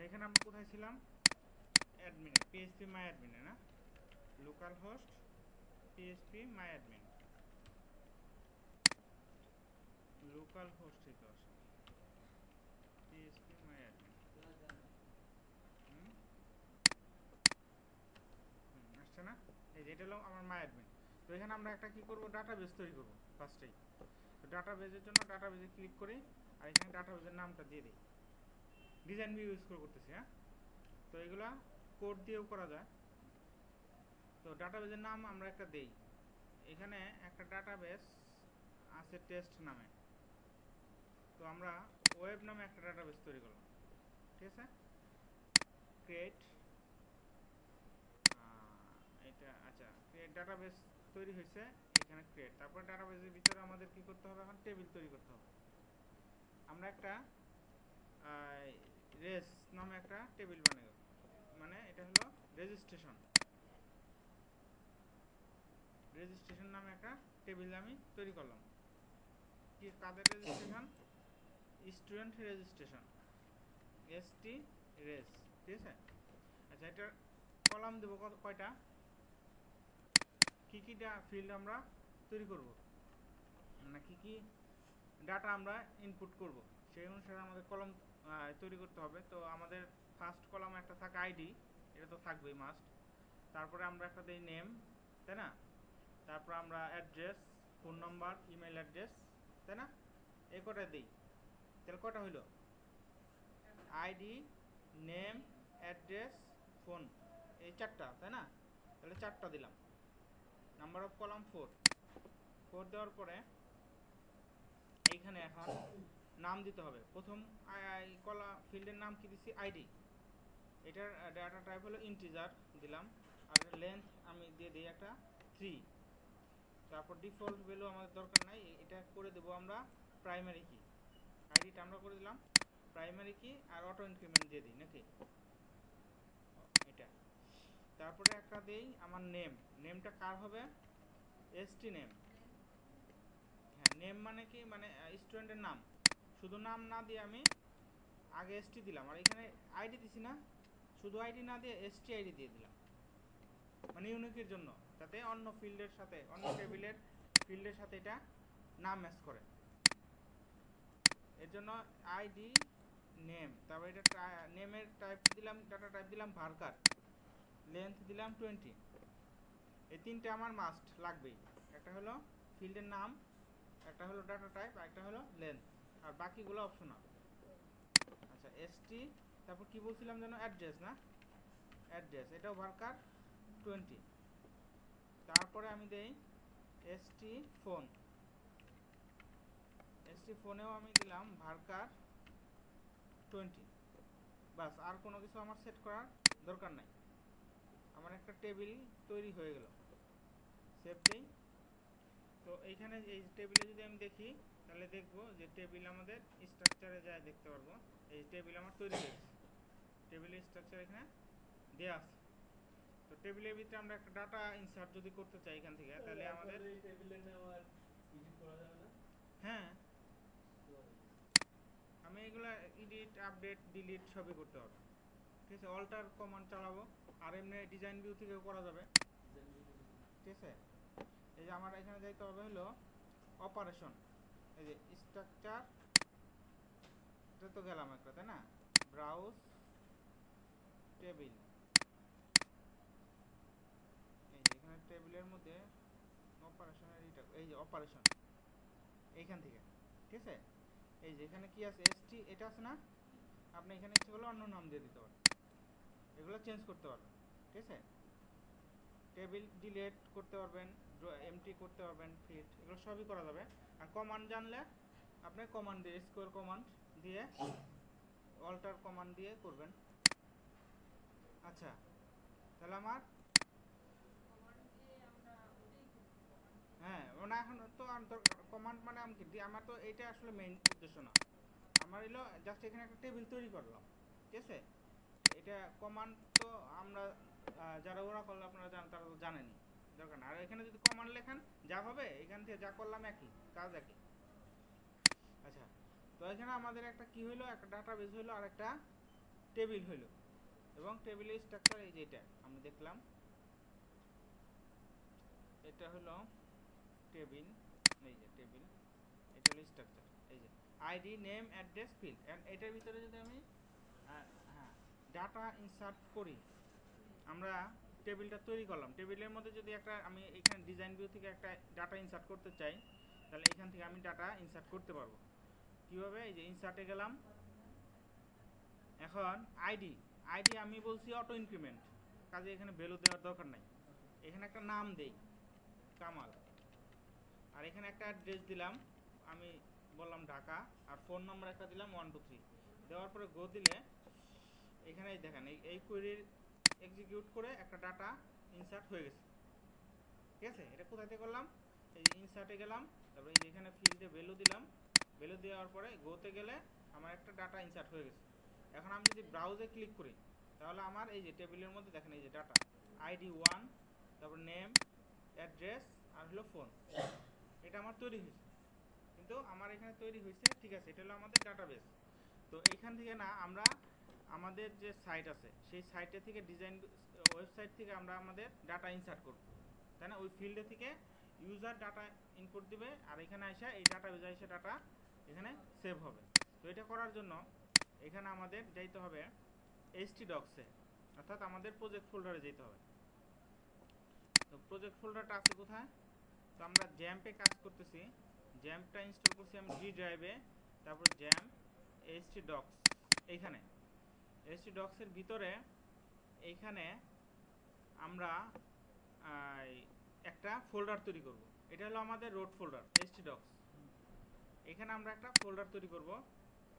এখানে আমরা কোথায় ছিলাম? অ্যাডমিনে, পিএইচপি মাই অ্যাডমিনে না, local host PHP my admin, local হোস্টই তো আসলে পিএইচপি মাই অ্যাডমিন। আসছে না? এই যে এটা হলো আমার মাই অ্যাডমিন। তো এখানে আমরা একটা কি করব, ডাটাবেস তৈরি করব ফার্স্টেই। তো ডাটাবেসের জন্য ডাটাবেসে ক্লিক করি, আর এখানে ডাটাবেসের নামটা দিয়ে দিই। ডিজাইন ভিউ ইউজ করতেছি, হ্যাঁ। তো এগুলা কোড দিয়েও করা যায়। তো ডাটাবেসের নাম আমরা একটা দেই। এখানে একটা ডাটাবেস আছে টেস্ট নামে, তো আমরা ওয়েব নামে একটা ডাটাবেস তৈরি করলাম, ঠিক আছে। ক্রিয়েট, এটা আচ্ছা, ক্রিয়েট ডাটাবেস তৈরি হয়েছে এখানে ক্রিয়েট। তারপর ডাটাবেসের ভিতরে আমাদের কি করতে হবে, এখন টেবিল তৈরি করতে হবে। আমরা একটা রেস নামে একটা টেবিল বানাবো, মানে এটা হলো রেজিস্ট্রেশন, রেজিস্ট্রেশন নামে একটা টেবিল আমি তৈরি করলাম। কি কাদের রেজিস্ট্রেশন? স্টুডেন্ট রেজিস্ট্রেশন, এসটি রেস, ঠিক আছে। আচ্ছা, এটার কলাম দেব কয়টা, কি কি ফিল্ড আমরা তৈরি করব, মানে কি কি ডাটা আমরা ইনপুট করব, সেই অনুসারে আমাদের কলাম তৈরি করতে হবে। তো আমাদের ফার্স্ট কলাম একটা থাকে আইডি, এটা তো থাকবেই মাস্ট। তারপরে আমরা একটা দিই নেম, তাই না। তারপর আমরা address, phone number, email address, তাই না, এই কটা দিই। তাহলে কটা হইল? আইডি, নেম, অ্যাড্রেস, ফোন, এই চারটা, তাই না। তাহলে চারটা দিলাম। নাম্বার অফ কলাম 4, 4 দেওয়ার পরে এইখানে এখন নাম দিতে হবে। প্রথম কলা ফিল্ডের নাম কি দিছি? আইডি। এটার ডাটা টাইপ হলো ইন্টিজার দিলাম, আর লেন্থ আমি দিয়ে দিই একটা 3। তারপর ডিফল্ট ভ্যালু আমাদের দরকার নাই, এটা করে দেবো আমরা প্রাইমারি কি। আইডিটা আমরা করে দিলাম প্রাইমারি কি, আর অটো ইনক্রিমেন্ট দিয়ে দিই নাকি এটা। তারপরে একটা দেই আমার নেম, নেমটা কার হবে? ST name. হ্যাঁ, নেম মানে কি, মানে স্টুডেন্টের নাম। শুধু নাম না দিয়ে আমি আগে এসটি দিলাম, আর এখানে আইডি দিছি না, শুধু আইডি না দিয়ে এসটি আইডি দিয়ে দিলাম, মানে ইউনিকের জন্য, যাতে অন্য ফিল্ডের সাথে, অন্য টেবিলের ফিল্ডের সাথে এটা না ম্যাচ করে। এর জন্য আইডি নেম, তারপর এটা নেমের টাইপ দিলাম, ডাটা টাইপ দিলাম ভার্কার, লেন্থ দিলাম 20। এই তিনটে আমার মাস্ট লাগবেই। একটা হলো ফিল্ডের নাম, একটা হলো ডাটা টাইপ, আর একটা হলো লেন্থ, আর বাকিগুলো অপশনাল। আচ্ছা, এসটি, তারপর কি বলছিলাম যেন, অ্যাড্রেস না, অ্যাড্রেস, এটাও ভার্কার 20। তারপরে আমি দেই এসটি ফোন, এসটি ফোনেও আমি দিলাম ভার্কার 20। বাস, আর কোনো কিছু আমার সেট করার দরকার নাই। আমার একটা টেবিল তৈরি হয়ে গেল। সেভ দিই। তো এইখানে এই টেবিলে যদি আমি দেখি, তাহলে দেখবো যে টেবিল আমাদের স্ট্রাকচারে যায় দেখতে পারবো, এই টেবিল আমার তৈরি হয়েছে, টেবিলের স্ট্রাকচার এখানে দেওয়া আছে। তো টেবিলের ভিতরে আমরা একটা ডাটা ইনসার্ট যদি করতে চাই এখান থেকে, তাহলে আমাদের হ্যাঁ, আমি এগুলা এডিট, আপডেট, ডিলিট সবই করতে পারবো, ঠিক আছে। অল্টার কমান্ড চালাবো, আর এমনি ডিজাইন ভিউ থেকেও করা যাবে, ঠিক আছে। এই যে আমার এখানে যাইতে হবে হলো অপারেশন, এই যে স্ট্রাকচার, এটা তো গেলাম একটা, তাই না। ব্রাউজ টেবিল, এই যে এখানে টেবিলের মধ্যে অপারেশনের এটা, এই যে অপারেশন এইখান থেকে, ঠিক আছে। এই যে এখানে কি আছে, এসটি এটা আছে না, আপনি এখানে ইচ্ছে করলে অন্য নাম দিয়ে দিতে পারেন, এগুলো চেঞ্জ করতে পারবেন, ঠিক আছে। টেবিল ডিলিট করতে পারবেন, এমটি করতে পারবেন, ফিট, এগুলো সবই করা যাবে। আর কমান্ড জানলে আপনি কমান্ড দিয়ে, স্কোয়ার কমান্ড দিয়ে, অল্টার কমান্ড দিয়ে করবেন। আচ্ছা, তাহলে আমার হ্যাঁ, মানে এখন তো কমান্ড মানে আমি কি আমার তো এটা আসলে মেইন উদ্দেশ্য না, আমার হলো জাস্ট এখানে একটা টেবিল তৈরি করলাম, ঠিক আছে। এটা কমান্ড তো আমরা যারা ওরা করলে আপনারা জানেন, তারা তো জানেনই, দরকার না। আর এখানে যদি কমান্ড লেখেন যা হবে, এখান থেকে যা করলাম একই কাজ, একই। আচ্ছা, তো এখানে আমাদের একটা কি হইলো, একটা ডাটাবেস হইলো, আর একটা টেবিল হইল, এবং টেবিলের স্ট্রাকচার এই যে এটা আমরা দেখলাম, এটা হলো টেবিল, এই যে টেবিল, এটা হলো স্ট্রাকচার, এই যে ID, name, address, field. And এটার ভিতরে যদি আমি হ্যাঁ ডাটা ইনসার্ট করি, আমরা টেবিলটা তৈরি করলাম, টেবিলের মধ্যে যদি একটা আমি এখানে ডিজাইন ভিউ থেকে একটা ডাটা ইনসার্ট করতে চাই, তাহলে এখান থেকে আমি ডাটা ইনসার্ট করতে পারবো কিভাবে? এই যে ইনসার্টে গেলাম, এখন আইডি, আইডি আমি বলছি অটো ইনক্রিমেন্ট, কাজে এখানে ভ্যালু দেওয়ার দরকার নাই, এখানে একটা নাম দেই কামাল, আর এখানে একটা অ্যাড্রেস দিলাম, আমি বললাম ঢাকা, আর ফোন নাম্বার একটা দিলাম 123, দেওয়ার পরে গো দিলে এখানে দেখেন এই কোয়েরির এক্সিকিউট করে একটা ডাটা ইনসার্ট হয়ে গেছে। ঠিক আছে, এটা কোথা থেকে করলাম? এই যে ইনসার্টে গেলাম, তারপরে এই যে এখানে ফিল্ডে ভ্যালু দিলাম, ভ্যালু দেওয়ার পরে গোতে গেলে আমার একটা ডাটা ইনসার্ট হয়ে গেছে। এখন আমি যদি ব্রাউজে ক্লিক করি, তাহলে আমার এই যে টেবিলের মধ্যে দেখেন এই যে ডাটা আইডি 1, তারপর নেম, অ্যাড্রেস, আর হলো ফোন, এটা আমার তৈরি হয়েছে। কিন্তু আমার এখানে তৈরি হয়েছে, ঠিক আছে, এটা হলো আমাদের ডাটাবেস। তো এইখান থেকে না আমরা আমাদের যে সাইট আছে সেই সাইটে থেকে ডিজাইন ওয়েবসাইট থেকে আমরা আমাদের ডাটা ইনসার্ট করব, তাই না? ওই ফিল্ডে থেকে ইউজার ডাটা ইনপুট দিবে, আর এখানে এসে এই ডাটাবেসে এসে ডাটা এখানে সেভ হবে। তো এটা করার জন্য এখানে আমাদের যাইতে হবে htdocs-এ, অর্থাৎ আমাদের প্রজেক্ট ফোল্ডারে যেতে হবে। তো প্রজেক্ট ফোল্ডারটা আছে কোথায়? তো আমরা জ্যাম্পে কাজ করতেছি, জ্যাম্পটা ইনস্টল করছি আমি জি ড্রাইভে, তারপর জ্যাম্প htdocs, এইখানে htdocs-এর ভিতরে এইখানে আমরা একটা ফোল্ডার তৈরি করব, এটা হলো আমাদের রোড ফোল্ডার htdocs। এখানে আমরা একটা ফোল্ডার তৈরি করব,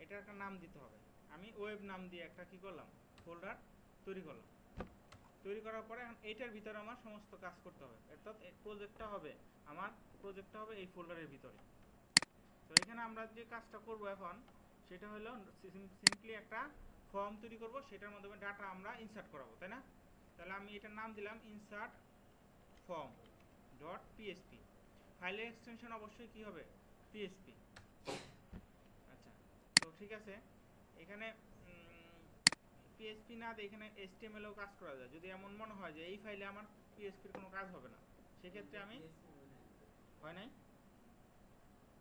এটার একটা নাম দিতে হবে, আমি ওয়েব নাম দিয়ে একটা কি করলাম ফোল্ডার তৈরি করলাম। তৈরি করার পরে এখন এইটার ভিতরে আমার সমস্ত কাজ করতে হবে, অর্থাৎ প্রজেক্টটা হবে এই ফোল্ডারের ভিতরে। তো এখানে আমরা যে কাজটা করব এখন, সেটা হলো সিম্পলি একটা ফর্ম তৈরি করব, সেটার মাধ্যমে ডাটা আমরা ইনসার্ট করাবো, তাই না? তাহলে আমি এটার নাম দিলাম ইনসার্ট ফর্ম ডট পিএসপি, ফাইলের এক্সটেনশন অবশ্যই কি হবে? পিএসপি। আচ্ছা, তো ঠিক আছে, এখানে পিএসপি না দিয়ে এখানে এইচটিএমএলও কাজ করা যায়, যদি এমন মনে হয় যে এই ফাইলে আমার পিএসপির কোনো কাজ হবে না, সেক্ষেত্রে আমি হয় নাই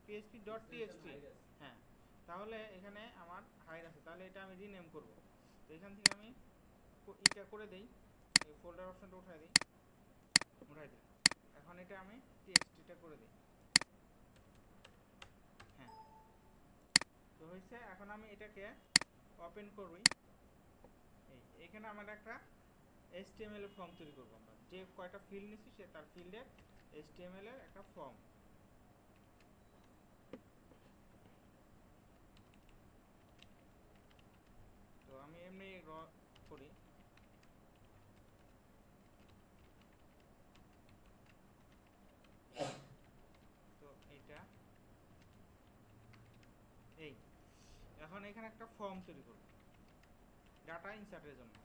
পিএসপি ডট টিএক্সটি, হ্যাঁ, তাহলে এখানে আমার হাইড আছে, তাহলে এটা আমি রিনেম করব। তো এখান থেকে আমি এটা করে দেই, এই ফোল্ডার অপশনটা উঠাই দিই, এখন এটা আমি টিএক্সটিটা করে দিই, হ্যাঁ, তো হয়েছে। এখন আমি এটাকে ওপেন করি, এখানে আমার একটা HTML এর ফর্ম তৈরি করব, আমরা যে কয়টা ফিল্ড নিছি সে তার ফিল্ডের HTML এর একটা ফর্ম। তো আমি এমনি র করি, তো এটা এই এখন এখানে একটা ফর্ম তৈরি করব ডাটা ইনসার্টের জন্য,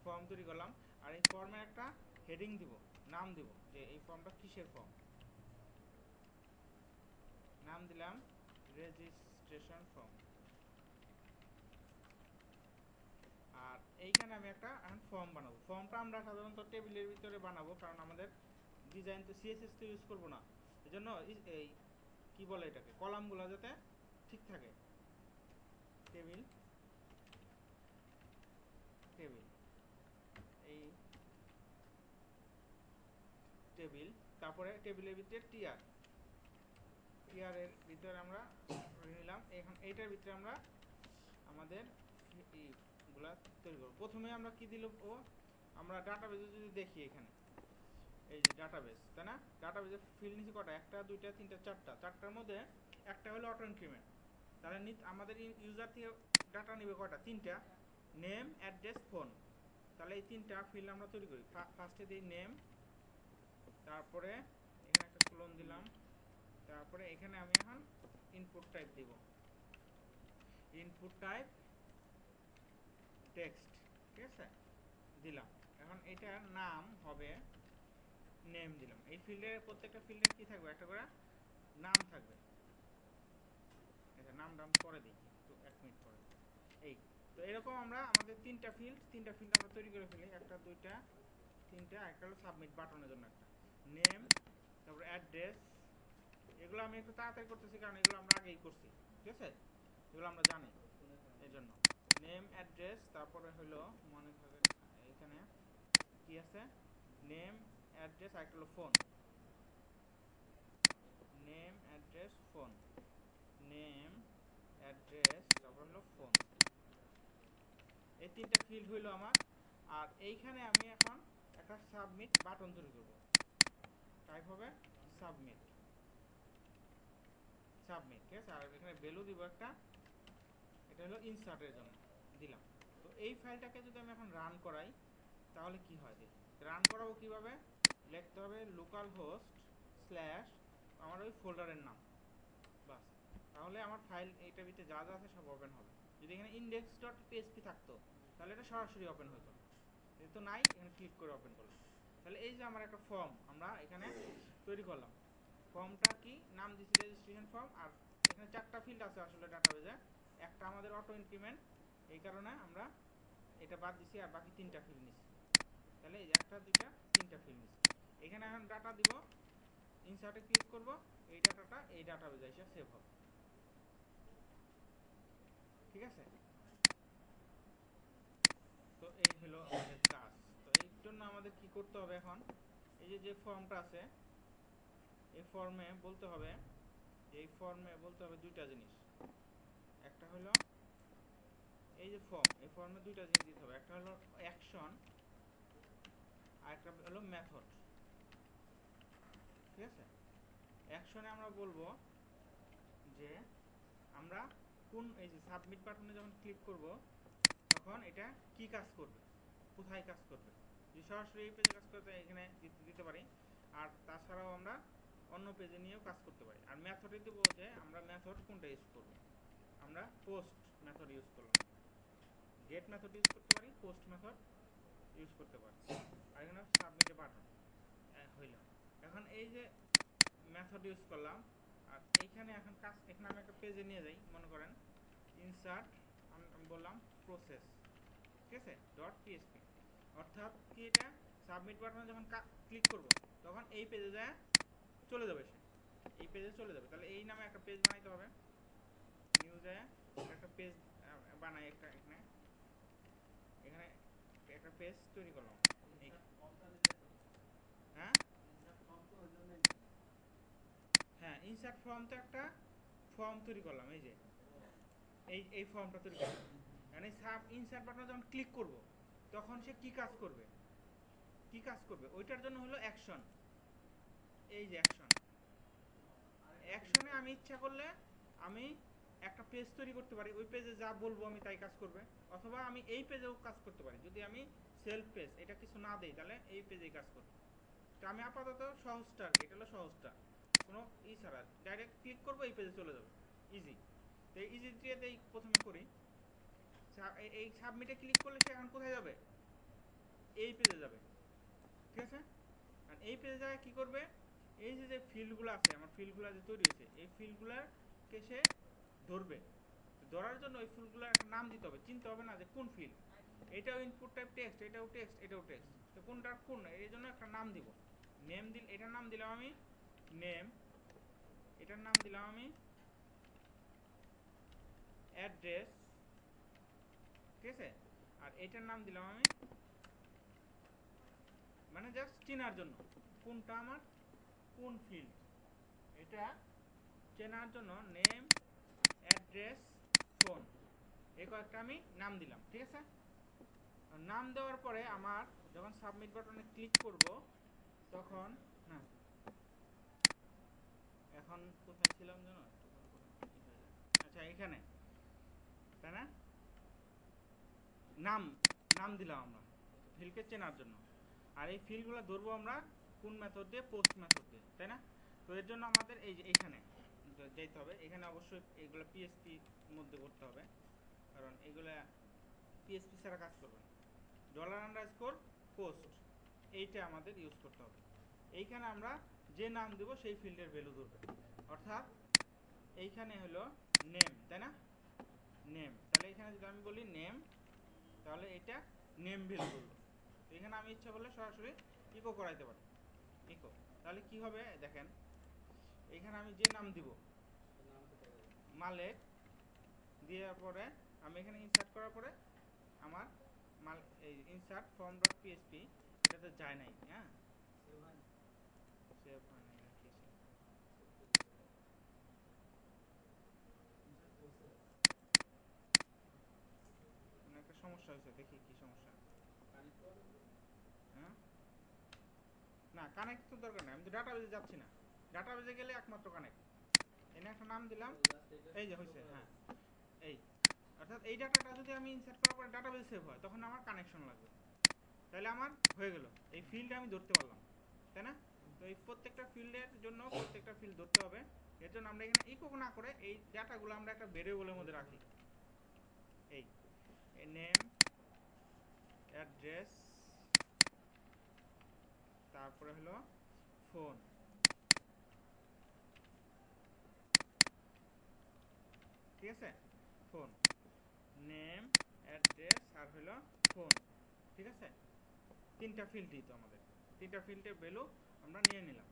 ফর্ম তৈরি করলাম, আর এই ফর্মে একটা হেডিং দিব, নাম দিব যে এই ফর্মটা কিসের ফর্ম, নাম দিলাম রেজিস্ট্রেশন ফর্ম। আর এইখানে আমি একটা এখন ফর্ম বানাবো, ফর্মটা আমরা সাধারণত টেবিলের ভিতরে বানাবো, কারণ আমাদের ডিজাইন তো সিএসএস তো ইউজ করবো না, এজন্য এই কি বলে এটাকে কলামগুলো যাতে ঠিক থাকে, টেবিল টেবিল এই টেবিল, তারপরে টেবিলের ভিতরে টিআর, টিআর এর ভিতরে আমরা নিলাম, এখন এইটার ভিতরে আমরা আমাদের এইগুলা তৈরি করব। প্রথমে আমরা কি দিল, ও আমরা ডাটাবেজে যদি দেখি, এখানে এই যে ডাটাবেস, তাই না? ডাটাবেজে ফিল্ড নিচে কটা? একটা, দুইটা, তিনটা, চারটা, চারটার মধ্যে একটা হলো অটো ইনক্রিমেন্ট, তাহলে আমাদের ইউজার থেকে ডাটা নিবে কয়টা? তিনটা, নেম, অ্যাড্রেস, ফোন। তাহলে এই তিনটা ফিল্ড আমরা তৈরি করি, ফার্স্টে দিই নেম, তারপরে এখানে একটা কোলন দিলাম, তারপরে এখানে আমি এখন ইনপুট টাইপ দিব, ইনপুট টাইপ টেক্সট, ঠিক আছে, দিলাম। এখন এটার নাম হবে নেম দিলাম, এই ফিল্ডের প্রত্যেকটা ফিল্ডের কি থাকবে? একটা করে নাম থাকবে, এটা নাম পরে দিই একটু, 1 মিনিট পরে। এই তো এরকম আমরা আমাদের তিনটা ফিল্ড আমরা তৈরি করে ফেলি, একটা দুইটা তিনটা। একটা হলো সাবমিট বাটনের জন্য একটা নেম, তারপর অ্যাড্রেস। এগুলো আমি একটু তাড়াতাড়ি করতেছি কারণ এগুলো আমরা আগেই করছি, ঠিক আছে, এগুলো আমরা জানি। এই জন্য নেম অ্যাড্রেস, তারপরে হলো মনে থাকে এখানে কি আছে, নেম অ্যাড্রেস, আর একটা হলো phone. Name address phone, name address, তারপর হলো ফোন। এই তিনটা ফিল্ড হইলো আমার। আর এইখানে আমি এখন একটা সাবমিট বাটন তৈরি করব, টাইপ হবে সাবমিট, সাবমিট, ঠিক আছে। আর এখানে ভ্যালু দিব একটা, এটা হলো ইনসার্টের জন্য দিলাম। তো এই ফাইলটাকে যদি আমি এখন রান করাই তাহলে কি হয় দেখি। রান করাবো কিভাবে, লিখতে হবে লোকাল হোস্ট স্ল্যাশ আমার ওই ফোল্ডারের নাম, বাস। তাহলে আমার ফাইল এইটার ভিতরে যা যা আছে সব ওপেন হবে। যদি এখানে index.php থাকতো তাহলে এটা সরাসরি ওপেন হতো, যেহেতু নাই এখানে ক্লিক করে ওপেন করলাম। তাহলে এই যে আমার একটা ফর্ম আমরা এখানে তৈরি করলাম। ফর্মটা কি নাম দিচ্ছি রেজিস্ট্রেশন ফর্ম। আর এখানে চারটা ফিল্ড আছে আসলে ডাটাবেজে, একটা আমাদের অটো ইনক্রিমেন্ট, এই কারণে আমরা এটা বাদ দিছি, আর বাকি তিনটা ফিল্ড নিছি। তাহলে এই যে একটা দুইটা তিনটা ফিল্ড নিছি। এখানে এখন ডাটা দিব, ইনসার্টে ক্লিক করব, এই ডাটাটা এই ডাটাবেজে এসে সেভ হবে, ঠিক আছে। তো এই হলো আমাদের কাজ। তো এই জন্য আমাদের কি করতে হবে এখন, এই যে যে ফর্মটা আছে এই ফর্মে বলতে হবে, এই ফর্মে বলতে হবে দুইটা জিনিস। একটা হলো এই যে ফর্ম, এই ফর্মে দুইটা জিনিস দিতে হবে, একটা হলো অ্যাকশন আর একটা হলো মেথড, ঠিক আছে। অ্যাকশনে আমরা বলবো যে আমরা কোন, এই যে সাবমিট বাটনে যখন ক্লিক করব তখন এটা কি কাজ করবে, কোথায় কাজ করবে। যদি সরাসরি এই পেজে কাজ করতে এখানে দিতে পারি, আর তাছাড়াও আমরা অন্য পেজে নিয়েও কাজ করতে পারি। আর মেথডে দেবো যে আমরা মেথড কোনটা ইউজ করব, আমরা পোস্ট মেথড ইউজ করলাম, গেট মেথড ইউজ করতে পারি, পোস্ট মেথড ইউজ করতে পারি। আর এখানে সাবমিটে বাটন হইল। এখন এই যে মেথড ইউজ করলাম, আর এইখানে এখন কাজ, এখানে আমি একটা পেজে নিয়ে যাই, মনে করেন ইনসার্ট, আমি বললাম প্রসেস, ঠিক আছে, ডট পিএসপি। অর্থাৎ কি, এটা সাবমিট বাটনে যখন ক্লিক করব তখন এই পেজে যায় চলে যাবে, সে এই পেজে চলে যাবে। তাহলে এই নামে একটা পেজ বানাইতে হবে, নিউ যায় একটা পেজ বানাই, একটা এখানে এখানে একটা পেজ তৈরি করলাম। হ্যাঁ হ্যাঁ, ইনসার্ট ফর্ম তো একটা ফর্ম তৈরি করলাম, এই যে এই ফর্মটা তৈরি করলাম। মানে সাব ইনসার্ট বাটনে যখন ক্লিক করব তখন সে কি কাজ করবে, কি কাজ করবে ওইটার জন্য হলো অ্যাকশন। এই যে অ্যাকশন, অ্যাকশনে আমি ইচ্ছা করলে আমি একটা পেজ তৈরি করতে পারি, ওই পেজে যা বলবো আমি তাই কাজ করবে। অথবা আমি এই পেজেও কাজ করতে পারি, যদি আমি সেলফ পেজ এটা কিছু না দেই তাহলে এই পেজেই কাজ করবে। তো আমি আপাতত সহজটা আর কি, এটা হলো সহজটা, কোনো ছাড়া ডাইরেক্ট ক্লিক করবো এই পেজে চলে যাবে, ইজি। তো এই ইজি দিয়ে প্রথমে করি, এই সাবমিটে ক্লিক করলে সে এখন কোথায় যাবে, এই পেজে যাবে, ঠিক আছে। আর এই পেজে যায় কি করবে, এই যে যে ফিল্ডগুলো আছে আমার, ফিল্ডগুলো যে তৈরি হয়েছে এই ফিল্ডগুলোকে সে ধরবে। ধরার জন্য ওই ফিল্ডগুলোর একটা নাম দিতে হবে, চিনতে হবে না যে কোন ফিল্ড, এটাও ইনপুট টাইপ টেক্সট, এটাও টেক্সট, এটাও টেক্সট, তো কোনটা কোন, এই জন্য একটা নাম দিব। নেম দিল, এটার নাম দিলাম আমি নেম, এটার নাম দিলাম আমি অ্যাড্রেস, ঠিক আছে। আর এটার নাম দিলাম আমি, মানে জাস্ট চেনার জন্য কোনটা আমার কোন ফিল্ড, এটা চেনার জন্য নেম অ্যাড্রেস ফোন, এই কয়েকটা আমি নাম দিলাম, ঠিক আছে। নাম দেওয়ার পরে আমার যখন সাবমিট বাটনে ক্লিক করব তখন, না এখন কোথায় ছিলাম জানো, আচ্ছা এখানে, তাই না, নাম নাম দিলাম আমরা ফিল্ডকে চেনার জন্য। আর এই ফিল্ডগুলো ধরবো আমরা কোন মেথড দিয়ে, পোস্ট মেথড দিয়ে, তাই না। তো এর জন্য আমাদের এই যে এইখানে যেতে হবে, এখানে অবশ্যই এইগুলো পিএসপি মধ্যে করতে হবে, কারণ এইগুলা পিএসপি ছাড়া কাজ করবে না। $_ পোস্ট এইটা আমাদের ইউজ করতে হবে। এইখানে আমরা যে নাম দেব সেই ফিল্ডের ভ্যালু ধরবে, অর্থাৎ এইখানে হলো নেম, তাই না, নেম। তাহলে তাহলে এখানে যদি আমি বলি নেম, তাহলে এটা নেম ভ্যালু বললো। এখানে আমি ইচ্ছা করলে সরাসরি ইকো করাইতে পারি, ইকো। তাহলে কি হবে দেখেন, এখানে আমি যে নাম দিব মালেক দেওয়ার পরে আমি এখানে ইনসার্ট করার পরে আমার মাল এই ইনসার্ট ফর্ম ডট পিএসপি এটাতে যায় নাই, হ্যাঁ সেভ হয় নাই কি মানে একটা সমস্যা হয়েছে, দেখি কি সমস্যা। হ্যাঁ না, কানেক্ট তো দরকার নেই, আমি তো ডাটাবেজে যাচ্ছি না। ডাটাবেজে গেলে একমাত্র কানেক্ট। এনে একটা নাম দিলাম, এই যে হয়েছে, হ্যাঁ এই, অর্থাৎ এই ডাটাটা যদি আমি ইনসার্ট করার পরে ডাটাবেজে সেভ হয় তখন আমার কানেকশন লাগবে। তাহলে আমার হয়ে গেল, এই ফিল্ডে আমি ধরতে পারলাম, তাই না? তো এই প্রত্যেকটা ফিল্ডের জন্য প্রত্যেকটা ফিল্ড ধরতে হবে। এর জন্য আমরা এখানে ইকো না করে এই ডাটাগুলো আমরা একটা ভেরিয়েবলের মধ্যে রাখি। এই নেম, অ্যাড্রেস, তারপরে হলো ফোন, ঠিক আছে? ফোন, নেম, অ্যাড্রেস আর হলো ফোন, ঠিক আছে? তিনটা ফিল্ডই তো আমাদের, তিনটা ফিল্ডের ভ্যালু আমরা নিয়ে নিলাম।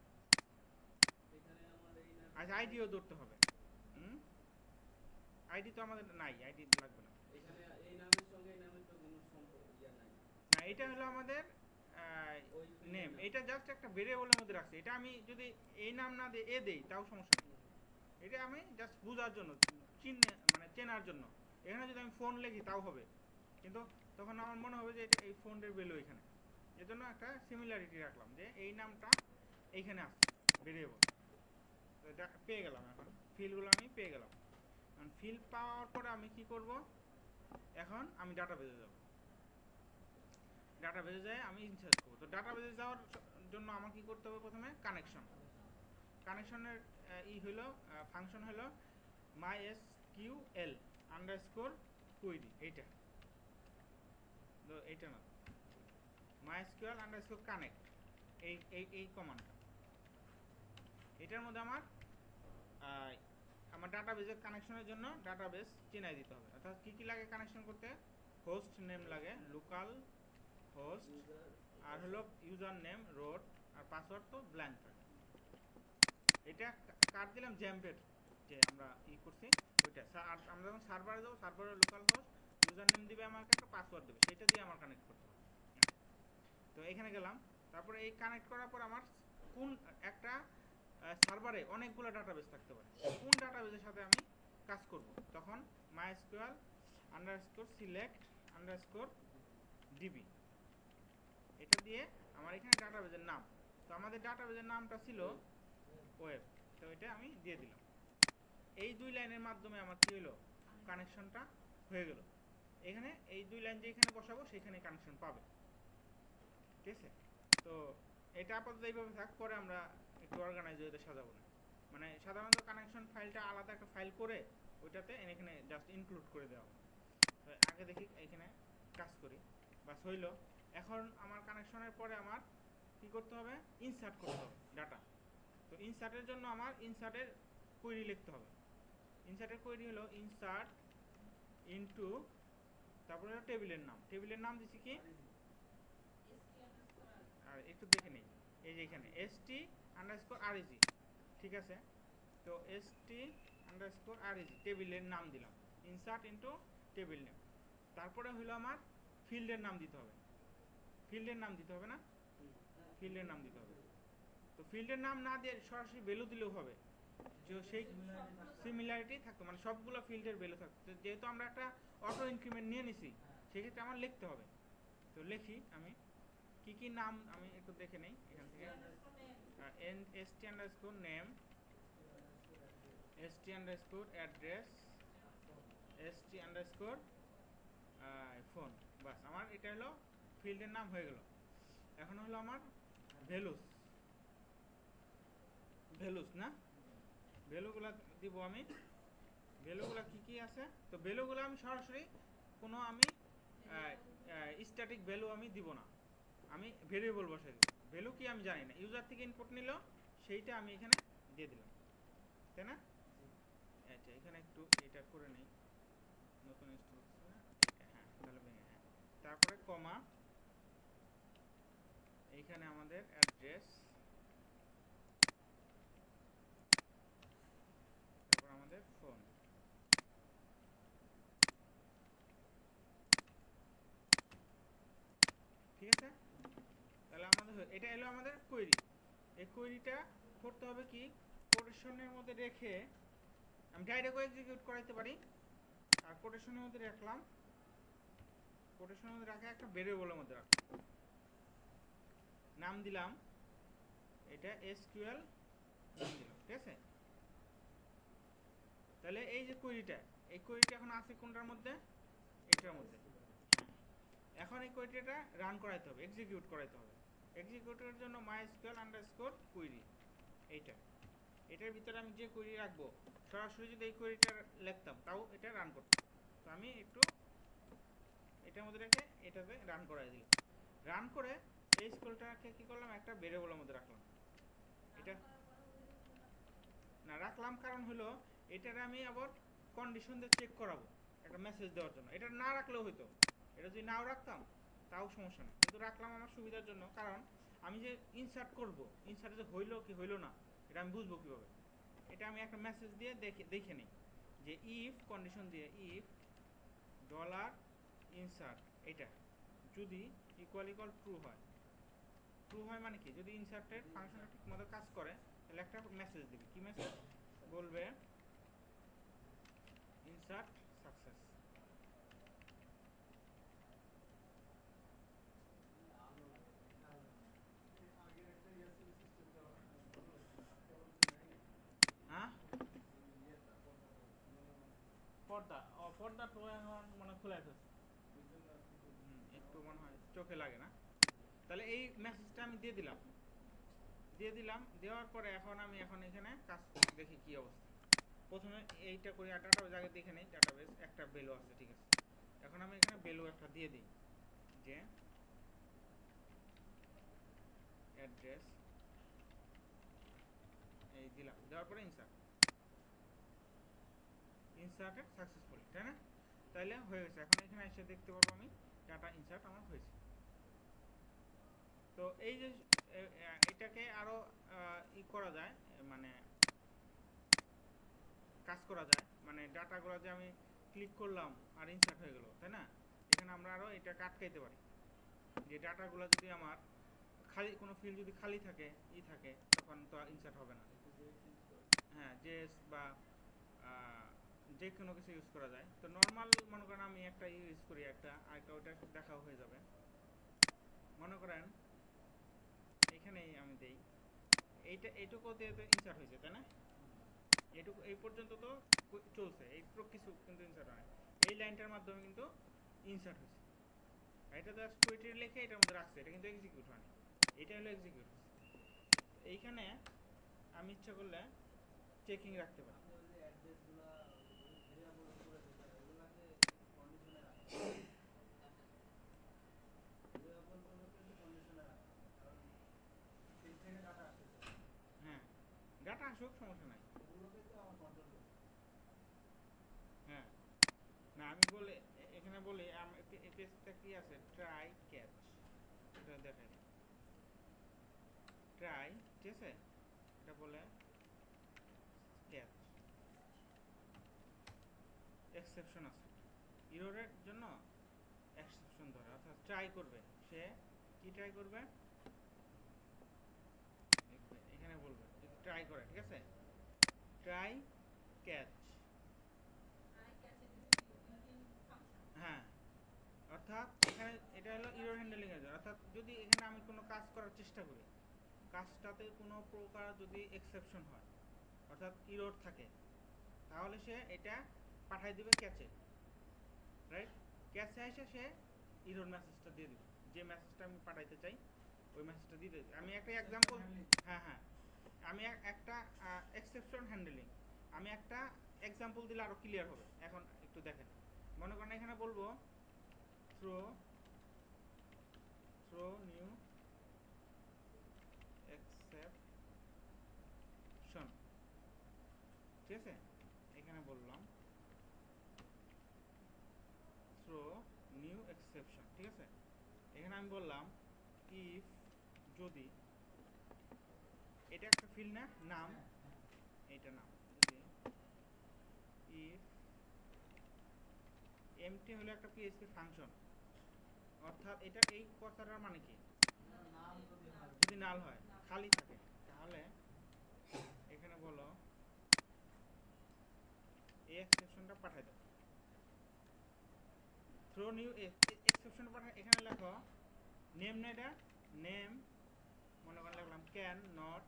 আচ্ছা আইডিও ধরতে হবে। আইডি তো আমাদের নাই, আইডি লাগবে না। এখানে এই নামের সঙ্গে এই নামের তো কোনো সম্পর্ক নাই। না, এটা হলো আমাদের নেম, এটা জাস্ট একটা ভেরিয়েবলের মধ্যে রাখছি। এটা আমি যদি এই নাম না দিয়ে এ দেই তাও সমস্যা নেই। এটা আমি জাস্ট বোঝার জন্য, মানে চেনার জন্য। এখানে যদি আমি ফোন লিখি তাও হবে, কিন্তু তখন আমার মনে হবে যে এটা এই ফোনের ভ্যালু এখানে। এর জন্য একটা সিমিলারিটি রাখলাম যে এই নামটা এইখানে আসছে ভেরিয়েবল। তো এটা পেয়ে গেলাম, এখন ফিল্ডগুলো আমি পেয়ে গেলাম। এখন ফিল্ড পাওয়ার পরে আমি কি করব, এখন আমি ডাটাবেজে যাব। ডাটাবেজে যাই আমি ইনসার্ট করব। তো ডাটাবেজে যাওয়ার জন্য আমার কি করতে হবে, প্রথমে কানেকশন। কানেকশনের হলো ফাংশন হলো MySQL আন্ডারস্কোর কুইরি, এইটা তো এইটা না, MySQL আন্ডারস্কোর কানেক্ট, এই এই এই কমান্ডটা। এটার মধ্যে আমার আমার ডাটাবেজের কানেকশনের জন্য ডাটাবেস চিনাই দিতে হবে। অর্থাৎ কী কী লাগে কানেকশন করতে, হোস্ট নেম লাগে, লোকাল হোস্ট, আর হলো ইউজার নেম রোড, আর পাসওয়ার্ড তো ব্ল্যাঙ্ক থাকে। এটা কার দিলাম, জ্যাম্পের যে আমরা করছি ওইটা। আর আমরা যখন সার্ভারে যাবো, সার্ভারের লোকাল হোস্ট ইউজার নেম দিবে আমাকে, একটা পাসওয়ার্ড দেবে, সেটা দিয়ে আমার কানেক্ট করতে হবে। তো এখানে গেলাম, তারপরে এই কানেক্ট করার পর আমার কোন একটা সার্ভারে অনেকগুলো ডাটাবেস থাকতে পারে, কোন ডাটাবেসের সাথে আমি কাজ করব, তখন MySQL underscore select underscore DB, এটা দিয়ে আমার এখানে ডাটাবেসের নাম। তো আমাদের ডাটাবেসের নামটা ছিল ওয়েব, তো এটা আমি দিয়ে দিলাম। এই দুই লাইনের মাধ্যমে আমার কি হলো, কানেকশনটা হয়ে গেল। এখানে এই দুই লাইন যে এখানে বসাবো সেখানে কানেকশন পাবে, ঠিক আছে? তো এটা আপাতত এইভাবে থাক, পরে আমরা একটু অর্গানাইজ হয়ে সাজাবো না। মানে সাধারণত কানেকশন ফাইলটা আলাদা একটা ফাইল করে ওইটাতে এখানে জাস্ট ইনক্লুড করে দেওয়া হবে। তো আগে দেখি এখানে কাজ করি, বাস হইল। এখন আমার কানেকশনের পরে আমার কি করতে হবে, ইনসার্ট করতে হবে ডাটা। তো ইনসার্টের জন্য আমার ইনসার্টের কোয়েরি লিখতে হবে। ইনসার্টের কোয়েরি হলো ইনসার্ট ইনটু, তারপরে হলো টেবিলের নাম। টেবিলের নাম দিছি কি, আর একটু দেখে নেই, এই যে এখানে এসটি আন্ডারস্কোর আরইজি, ঠিক আছে? তো এসটি আন্ডারস্কোর আরইজি টেবিলের নাম দিলাম, ইনসার্ট ইনটু টেবিল নেম। তারপরে হলো আমার ফিল্ডের নাম দিতে হবে, ফিল্ডের নাম দিতে হবে না, ফিল্ডের নাম দিতে হবে। তো ফিল্ডের নাম না দিয়ে সরাসরি ভ্যালু দিলেও হবে, যে সেই সিমিলারিটি থাকতো, মানে সবগুলো ফিল্ডের ভ্যালু থাকতো। যেহেতু আমরা একটা অটো ইনক্রিমেন্ট নিয়ে নিছি, সেক্ষেত্রে আমার লিখতে হবে। তো লিখি আমি কি কি নাম, আমি একটু দেখে নেই এখান থেকে। ST underscore name, ST underscore address, ST underscore phone, বাস আমার এটা হলো ফিল্ডের নাম হয়ে গেল। এখন হলো আমার ভ্যালুস, ভ্যালুস না, ভ্যালুগুলো দিব আমি। ভ্যালুগুলো কি কি আছে, তো ভ্যালুগুলো আমি সরাসরি কোনো আমি স্ট্যাটিক ভ্যালু আমি দিব না, আমি ভেরিয়েবল বসাই দিব। ভ্যালু কি আমি জানি না, ইউজার থেকে ইনপুট নিল সেইটা আমি এখানে দিয়ে দিলাম, তাই না? আচ্ছা এখানে একটু এটা করে নেই, নতুন ইনস্টল করছি না, হ্যাঁ তাহলে ভেঙে, হ্যাঁ তারপরে কমা, এইখানে আমাদের অ্যাড্রেস, তারপর আমাদের ফোন। ঠিক আছে, তাহলে আমাদের এটা এলো আমাদের কোয়েরি। এই কোয়েরিটা করতে হবে কি, কোটেশনের মধ্যে রেখে আমি ডাইরেক্টও এক্সিকিউট করাইতে পারি, আর কোটেশনের মধ্যে রাখলাম, কোটেশনের মধ্যে রাখা একটা ভেরিয়েবলের মধ্যে রাখলাম, নাম দিলাম এটা এসকিউএল নাম দিলাম। ঠিক আছে, তাহলে এই যে কোয়েরিটা, এই কোয়েরিটা এখন আছে কোনটার মধ্যে, এটার মধ্যে। এখন এই কোয়েরিটা রান করাইতে হবে, এক্সিকিউট করাইতে হবে। এক্সিকিউটের জন্য mysql_query এইটা, এটার ভিতরে আমি যে কোয়েরি রাখবো, সরাসরি যদি এই কোয়েরিটা লিখতাম তাও এটা রান করতো। তো আমি একটু এটার মধ্যে রেখে এটাতে রান করাই দিলাম। রান করে এই স্কুলটাকে কি করলাম, একটা ভেরিয়েবলের মধ্যে রাখলাম। এটা না রাখলাম কারণ হলো এটার আমি আবার কন্ডিশন দিয়ে চেক করাবো, একটা মেসেজ দেওয়ার জন্য। এটা না রাখলেও হইতো, এটা যদি নাও রাখতাম তাও সমস্যা নেই, কিন্তু রাখলাম আমার সুবিধার জন্য। কারণ আমি যে ইনসার্ট করব, ইনসার্ট যে হইলো কি হইলো না এটা আমি বুঝবো কীভাবে, এটা আমি একটা মেসেজ দিয়ে দেখে নিই যে ইফ কন্ডিশন দিয়ে, ইফ ডলার ইনসার্ট এটা যদি ইকুয়াল ট্রু হয়। ট্রু হয় মানে কি, যদি ইনসার্টের ফাংশনটা ঠিক মতো কাজ করে তাহলে একটা মেসেজ দিবে। কি মেসেজ বলবে, ইনসার্ট সাকসেস। হ্যাঁ পর্দা, পর্দা তো এখন মনে খুলে ফেলছে, একটু মনে হয় চোখে লাগে না। তাহলে এই মেসেজটা আমি দিয়ে দিলাম, দেওয়ার পরে এখন আমি এখানে কাজ দেখি কি অবস্থা। প্রথমে এইটা করি, ডাটা জায়গায় দেখে নেই, ডাটাবেস একটা ভ্যালু আছে, ঠিক আছে। এখন আমি এখানে ভ্যালু একটা দিয়ে দিই যে অ্যাড্রেস, এই দিলাম, দেওয়ার পরে ইনসার্টেড সাকসেসফুলি, তাই না? তাইলে হয়ে গেছে। এখন এখানে এসে দেখতে পারবো আমি ডাটা ইনসার্ট আমার হয়েছে। তো এই যে এটাকে আরো করা যায়, মানে কাজ করা যায়, মানে ডাটাগুলো যে আমি ক্লিক করলাম আর ইনসার্ট হয়ে গেল, তাই না? এখানে আমরা আরো এটাকে আটকাইতে পারি, যে ডাটাগুলো যদি আমার খালি, কোনো ফিল্ড যদি খালি থাকে থাকে তখন তো ইনসার্ট হবে না। হ্যাঁ জেএস বা যে কোনো কিছু ইউজ করা যায়। তো নর্মাল মনে করেন আমি একটা ইউজ করি, আরেকটা ওটা দেখাও হয়ে যাবে। মনে করেন এখানেই আমি দেই, এইটুকু দিয়ে তো ইনসার্ট হয়েছে, তাই না? এইটুকু এই পর্যন্ত তো চলছে, এই কিছু কিন্তু ইনসার্ট হয়, এই লাইনটার মাধ্যমে কিন্তু ইনসার্ট হয়েছে। এটা জাস্ট কুইটি লিখে এটার মধ্যে রাখছে, এটা কিন্তু এক্সিকিউট হয়নি, এটা হলো এক্সিকিউট। এইখানে আমি ইচ্ছা করলে চেকিং রাখতে পারি। হ্যাঁ ডাটা আসুক, সমস্যা নাই। হ্যাঁ না আমি বলে এখানে বলি পেজটা কি আছে, ট্রাই ক্যাচ, এটা দেখাই ট্রাই, ঠিক আছে, এটা বলে ক্যাচ, এক্সেপশন আছে ইররের জন্য, এক্সেপশন ধরে, অর্থাৎ ট্রাই করবে সে, কি ট্রাই করবে এখানে বলবে যদি ট্রাই করে, ঠিক আছে, ট্রাই ক্যাচ। হ্যাঁ অর্থাৎ এখানে এটা হলো ইরর হ্যান্ডলিং এর জন্য, অর্থাৎ যদি এখানে আমি কোনো কাজ করার চেষ্টা করি, কাজটাতে কোনো প্রকার যদি এক্সেপশন হয়, অর্থাৎ ইরর থাকে, তাহলে সে এটা পাঠাই দিবে ক্যাচে, রাইট? ক্যাচে এসে সে ইরর মেসেজটা দিয়ে দিবে, যে মেসেজটা আমি পাঠাইতে চাই ওই মেসেজটা দিয়ে দেবে। আমি একটা এক্সাম্পল, হ্যাঁ হ্যাঁ আমি একটা এক্সেপশন হ্যান্ডলিং, আমি একটা এক্সাম্পল দিলে আরো ক্লিয়ার হবে। এখন একটু দেখেন, মনে করেন এখানে বলবো থ্রো নিউ এক্সেপশন, ঠিক আছে, এখানে বললাম থ্রো নিউ এক্সেপশন, ঠিক আছে। এখানে আমি বললাম ইফ, যদি, এটা একটা ফিল্ড না, নাম, এটা নাম, যদি ইফ এমটি হলো একটা পিএইচপি ফাংশন, অর্থাৎ এটা এই কথাটার মানে কি, যদি নাল হয়, খালি থাকে, তাহলে এখানে বলো এই এক্সেপশনটা পাঠাই দাও। থ্রো নিউ এক্সেপশন পাঠায়, এখানে লেখো নেম, না এটা নেম, মনে করে লিখলাম ক্যান নট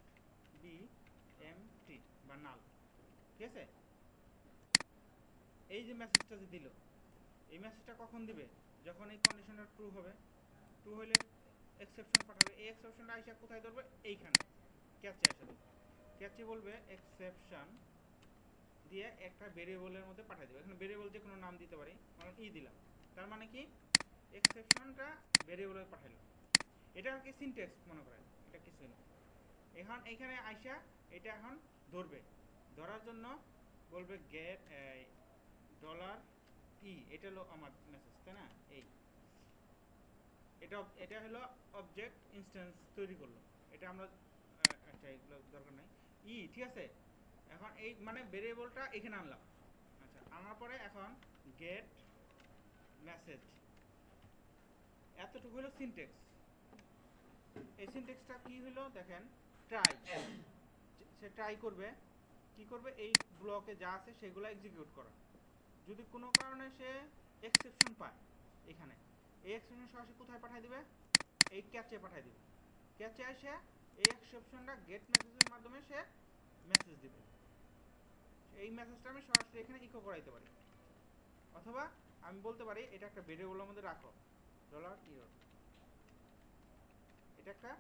বি এমটি বা নাল, ঠিক আছে। এই যে মেসেজটা যে দিল, এই মেসেজটা কখন দিবে, যখন এই কন্ডিশনটা ট্রু হবে। ট্রু হলে এক্সেপশন পাঠাবে, এই এক্সেপশনটা আইসা কোথায় ধরবে, এইখানে ক্যাচে আসা দেবে। ক্যাচে বলবে এক্সেপশন দিয়ে একটা ভেরিয়েবলের মধ্যে পাঠিয়ে দেবে। এখানে ভেরিয়েবল যে কোনো নাম দিতে পারি, মানে ই দিলাম, তার মানে কি এক্সেপশনটা ভেরিয়েবলে পাঠাইলো। এটা আর কি সিনট্যাক্স মনে করেন, এটা কিছুই না। এখন এখানে আইসা এটা এখন ধরবে, ধরার জন্য বলবে গেট ডলার ই, এটা হলো আমার মেসেজ, তাই না। এটা হলো অবজেক্ট ইনস্ট্যান্স তৈরি করলো, এটা আমরা আচ্ছা এগুলো দরকার নাই ই, ঠিক আছে। এখন এই মানে ভেরিয়েবলটা এখানে আনলাম, আচ্ছা আনার পরে এখন গেট মেসেজ, এতটুকু হলো সিনট্যাক্স। এই সিনট্যাক্সটা কি হলো দেখেন, ট্রাই, সে ট্রাই করবে, কি করবে, এই ব্লকে যা আছে সেগুলো এক্সিকিউট করা। যদি কোনো কারণে সে এক্সেপশন পায়, এখানে এই এক্সেপশন সরাসরি কোথায় পাঠিয়ে দিবে, এই ক্যাচে পাঠিয়ে দিবে। ক্যাচে এসে এই এক্সেপশনটা গেট মেসেজের মাধ্যমে সে মেসেজ দিবে। এই মেসেজটা আমি সরাসরি এখানে ইকো করাইতে পারি, অথবা আমি বলতে পারি এটা একটা ভেরিয়েবলের মধ্যে রাখো ডলার ইরো, এটা একটা,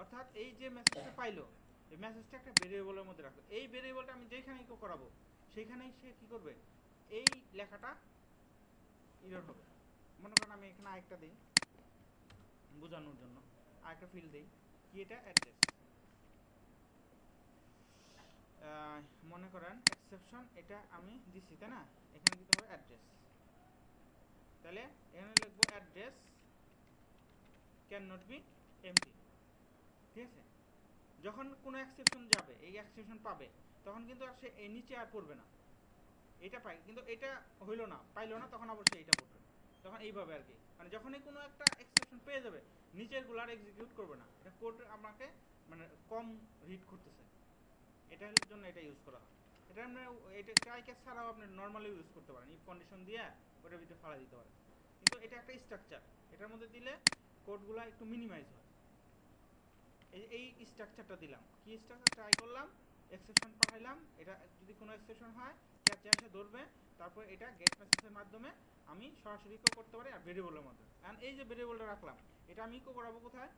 অর্থাৎ এই যে মেসেজটা পাইলো এই মেসেজটা একটা ভেরিয়েবলের মধ্যে রাখো। এই ভেরিয়েবলটা আমি যেখানে ইকো করাবো সেইখানেই সে কি করবে, এই লেখাটা ইরর হবে। মনে করেন আমি এখানে আরেকটা দিই বোঝানোর জন্য, আরেকটা ফিল্ড দিই, কি এটা অ্যাড্রেস, মনে করেন এক্সেপশন এটা আমি দিচ্ছি, তাই না। এখানে দিতে হবে অ্যাড্রেস, তাহলে এখানে লিখবো address can not be empty, ঠিক আছে। যখন কোনো এক্সেপশন যাবে, এই এক্সেপশন পাবে, তখন কিন্তু আর সে এই নিচে আর পড়বে না, এটা পাই, কিন্তু এটা হইলো না, পাইলো না, তখন আবার সে এইটা পড়বে, তখন এইভাবে আর কি। মানে যখনই কোনো একটা এক্সেপশন পেয়ে যাবে, নিচের গুলো আর এক্সিকিউট করবে না, এটা কোড আমাকে মানে কম রিড করতেছে, এটার জন্য এটা ইউজ করা হয়। এটা আমরা এটা ট্রাই ক্যাচ ছাড়াও আপনি নর্মালি ইউজ করতে পারেন, ইফ কন্ডিশন দিয়ে ওটার ভিতরে ফালা দিতে পারেন, কিন্তু এটা একটা স্ট্রাকচার, এটার মধ্যে দিলে কোডগুলো একটু মিনিমাইজ হয়। এই স্ট্রাকচারটা দিলাম, কি স্ট্রাকচার, ট্রাই করলাম, এক্সেপশন পাঠাইলাম, এটা যদি কোনো এক্সেপশন হয় ক্যাচে এসে ধরবে, তারপর এটা গেট মেসেজের মাধ্যমে আমি সরাসরি ইকো করতে পারি, আর ভেরিয়েবলের মাধ্যমে। কারণ এই যে ভেরিয়েবলটা রাখলাম, এটা আমি ইকো করাবো কোথায়,